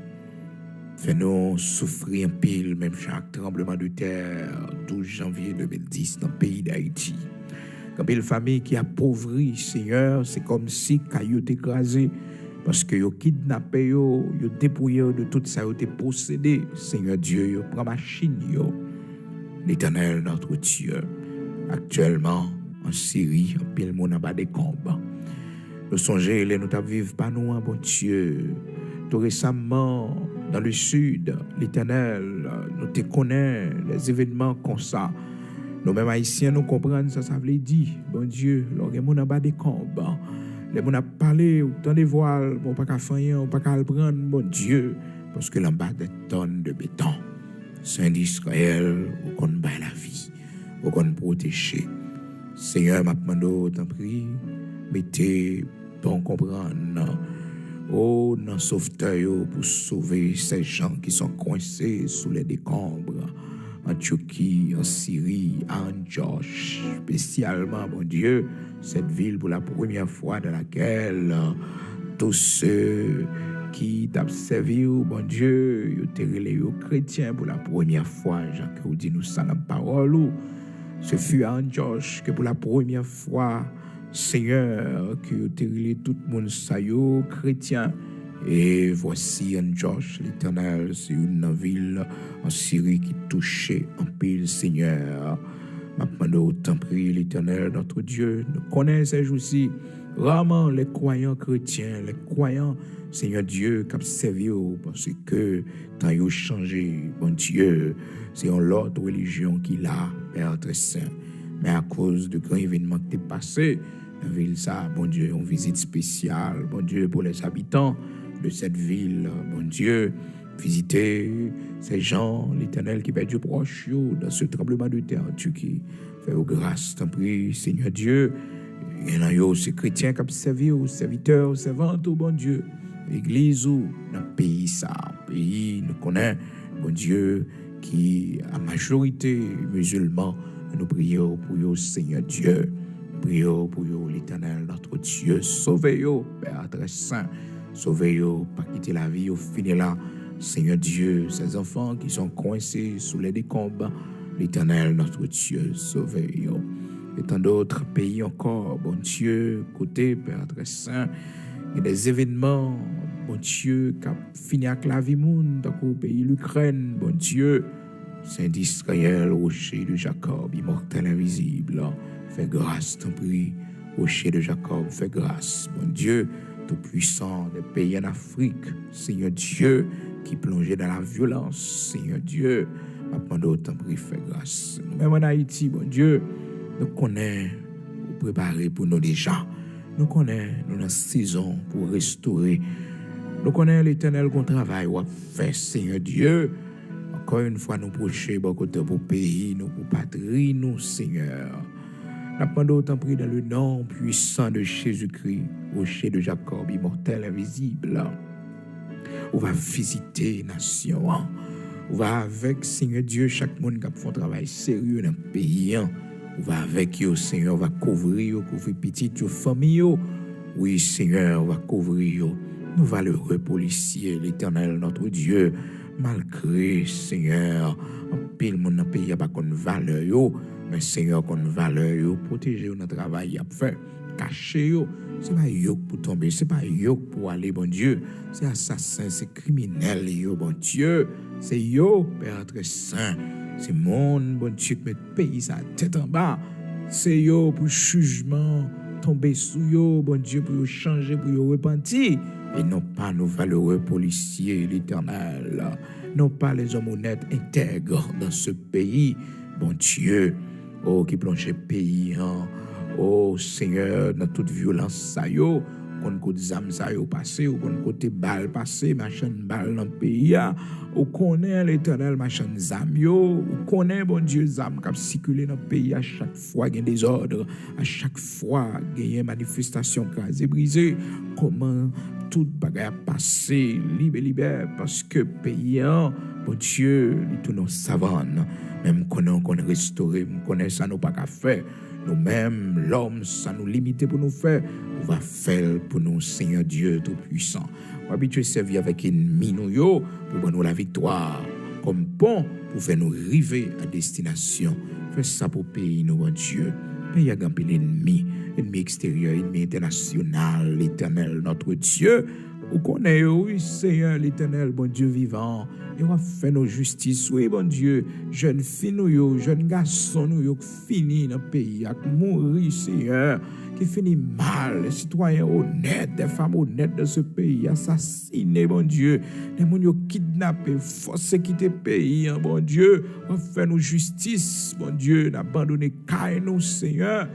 fait nous souffrir un pile, même chaque tremblement de terre, 12 janvier 2010, dans le pays d'Haïti. Quand une famille qui appauvrit, Seigneur, c'est comme si caillou écrasé. Parce que yo kidnappé yo dépouillé de tout ça, yo te possédé. Seigneur Dieu, yo prend machine yo. L'Éternel, notre Dieu, actuellement en Syrie, en pile monde en bas des combats. Nous songeons, nous ne vivons pas nous, bon Dieu. Tout récemment, dans le sud, l'Éternel, nous te connaît les événements comme ça. Nous-mêmes haïtiens, nous comprenons ça, ça veut dire, bon Dieu, l'orgue monde en bas des combats. Les gens ont parlé, autant de voiles, on ne peut pas faire, on ne peut pas le prendre, mon Dieu, parce que là-bas, des tonnes de béton. Saint d'Israël, on compte la vie, on compte protéger. Seigneur, m'a demandé, t'en prie, mettez, bon comprendre, oh, dans sauveteur, pour sauver ces gens qui sont coincés sous les décombres, en Turquie, en Syrie, à Antioche, spécialement, mon Dieu, cette ville pour la première fois dans laquelle tous ceux qui t'ont servi, bon Dieu, ils ont été les chrétiens pour la première fois, Jacques, vous dit nous ça la parole, ce fut à Antioche que pour la première fois, Seigneur, que vous avez tout le monde ça chrétien. Et voici Antioche, l'Éternel, c'est une ville en Syrie qui touchait en pile, Seigneur. Maintenant, autant prie l'Éternel, notre Dieu, nous connaissons ces jours-ci, vraiment les croyants chrétiens, les croyants, Seigneur Dieu, qui ont servi, parce que tant ils ont changé, bon Dieu, c'est une autre religion qui l'a, Père très saint. Mais à cause de grands événements qui sont passés, la ville, ça, bon Dieu, une visite spéciale, bon Dieu, pour les habitants de cette ville, bon Dieu, visiter ces gens, l'Éternel qui perd Dieu proche dans ce tremblement de terre en Turquie. Fais-vous grâce, t'en prie, Seigneur Dieu. Il y en a ces chrétiens qui ont servi aux serviteurs, servantes, bon Dieu. L'église ou dans le pays, ça, pays, nous connaissons, bon Dieu, qui a majorité musulmans. Nous prions pour vous, Seigneur Dieu. Nous prions pour vous, l'Éternel, notre Dieu. Sauvez-vous, Père très saint. Sauvez-vous, pas quitter la vie, au final là. Seigneur Dieu, ces enfants qui sont coincés sous les décombres, l'Éternel, notre Dieu, sauvez-vous. Et tant d'autres pays encore, bon Dieu, côté Père très saint, il y a des événements, bon Dieu, qui ont fini avec la vie monde, dans le pays l'Ukraine, bon Dieu, Saint d'Israël, rocher de Jacob, immortel invisible, fais grâce, t'en prie, rocher de Jacob, fais grâce, bon Dieu, tout-puissant des pays en Afrique, Seigneur Dieu, qui plongeait dans la violence, Seigneur Dieu, maintenant t'en prie, fais grâce. Nous-mêmes en Haïti, bon Dieu, nous connaissons, nous préparer pour nous déjà. Nous connaissons, nous dans saison pour restaurer. Nous connaissons l'Éternel qu'on travaille, ou fait, Seigneur Dieu. Encore une fois, nous prêchons beaucoup pour pays, nous pour patrie, nous, Seigneur. Nous demandons autant pris dans le nom puissant de Jésus-Christ, rocher de Jacob, immortel, invisible. On va visiter les nations. Ou va avec, Seigneur Dieu, chaque monde qui a fait un travail sérieux dans le pays. Ou va avec eux, Seigneur, va couvrir petit, famille. Oui, Seigneur, va couvrir nos valeureux policiers, l'Éternel, notre Dieu. Malgré, Seigneur, un pile monde dans le pays n'a pas de valeur, mais Seigneur, qu'on valeur, protéger notre travail, fait, cacher, c'est pas yo pour tomber, c'est pas yo pour aller, bon Dieu, c'est assassin, c'est criminel, yo, bon Dieu, c'est yo, Père très saint, c'est mon, bon Dieu, qui met le pays sa tête en bas, c'est yo pour jugement, tomber sous yo, bon Dieu, pour changer, pour yo repentir. Et non pas nos valeureux policiers, l'Éternel, non pas les hommes honnêtes intègres dans ce pays, bon Dieu, oh, qui plonge le pays, hein. Oh Seigneur, dans toute violence, ça yo, qu'on côté zam ça yo passé, ou qu'on côté balle passé, machin balle dans le pays, ou connaît l'Éternel, machin zam yo, ou connaît, bon Dieu, zam qui circulé dans le pays à chaque fois, il y a des ordres, à chaque fois, il y a une manifestation qui a brisé, comment tout bagage a passé, libre, parce que pays, bon Dieu, il tout nos savane, même qu'on restauré, connaît ça nous pas qu'à faire. Nous-mêmes, l'homme, ça nous limite pour nous faire. On va faire pour nous, Seigneur Dieu Tout-Puissant. On va habituer servir avec ennemi nous pour nous la victoire. Comme pont pour faire nous arriver à destination. Fais ça pour pays, nous, bon Dieu. Pays a gampé l'ennemi extérieur, ennemi international, l'Éternel, notre Dieu. Ou connaît, oui, Seigneur, l'Éternel, bon Dieu vivant. Et on va faire nos justices, oui, bon Dieu. Jeunes filles, nous, jeunes garçons, nous, qui finissent dans le pays, qui mourir, Seigneur, qui finissent mal, les citoyens honnêtes, des femmes honnêtes de ce pays, assassinés, bon Dieu. Des gens kidnappés, forcés quitter le pays, hein, bon Dieu. On va faire nos justices, bon Dieu, d'abandonner nous, Seigneur.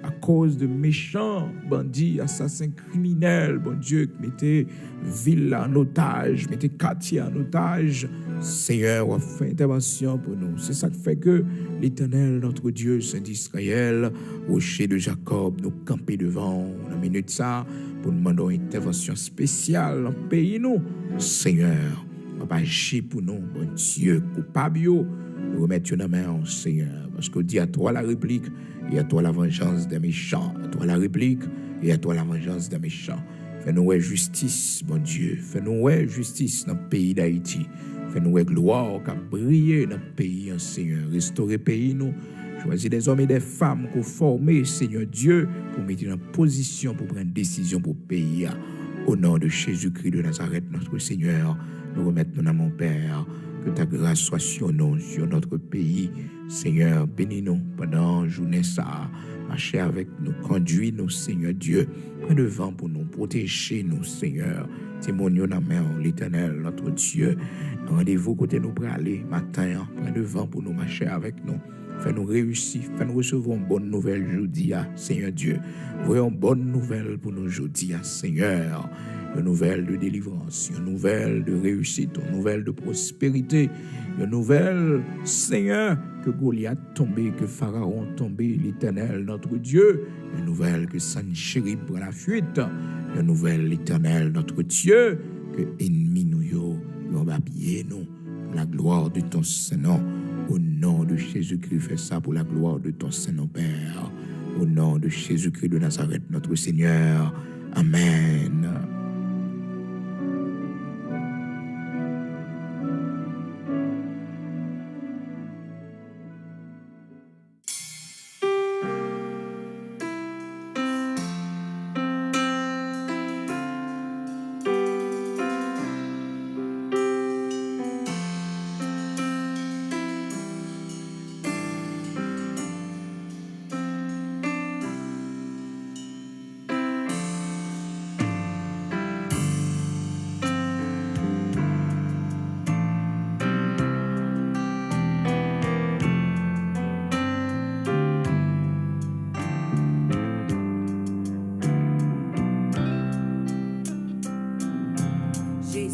À cause de méchants bandits, assassins criminels, bon Dieu, qui mettaient ville en otage, mettaient quartier en otage. Seigneur, on a fait intervention pour nous. C'est ça qui fait que l'Éternel, notre Dieu, Saint d'Israël, rocher de Jacob, nous camper devant, on a minute ça, pour nous demander une intervention spéciale dans le pays, nous. Seigneur, on va agir pour nous, bon Dieu, coupable, nous remettre dans la main, Seigneur, parce qu'on dit à toi la réplique, et à toi la vengeance des méchants, à toi la réplique, et à toi la vengeance des méchants. Fais-nous justice, mon Dieu. Fais-nous justice dans le pays d'Haïti. Fais-nous gloire qui a brillé dans le pays, Seigneur. Restaurer le pays, nous. Choisis des hommes et des femmes qu'on former, Seigneur Dieu, pour mettre en position, pour prendre une décision pour le pays. Au nom de Jésus-Christ de Nazareth, notre Seigneur, nous remettons dans mon Père. Que ta grâce soit sur nous, sur notre pays. Seigneur, bénis-nous pendant la journée ça. Marchez avec nous, conduis-nous, Seigneur Dieu. Prends devant pour nous, protéger nous, Seigneur. Témoignons dans la main, l'Éternel, notre Dieu. Rendez-vous côté nous pour aller matin. Prends devant pour nous, marcher avec nous. Fais-nous réussir, fais-nous recevoir une bonne nouvelle aujourd'hui, Seigneur Dieu. Voyons une bonne nouvelle pour nous aujourd'hui, Seigneur. Une nouvelle de délivrance, une nouvelle de réussite, une nouvelle de prospérité, une nouvelle, Seigneur, que Goliath tombé, que Pharaon tombé, l'Éternel, notre Dieu. Une nouvelle que Sanchérib prend la fuite. Une nouvelle, l'Éternel, notre Dieu, que ennemi nous nous babiller nous, pour la gloire de ton Saint-Nom. Au nom de Jésus-Christ, fais ça pour la gloire de ton Saint-Nom, Père. Au nom de Jésus-Christ de Nazareth, notre Seigneur. Amen. J'ai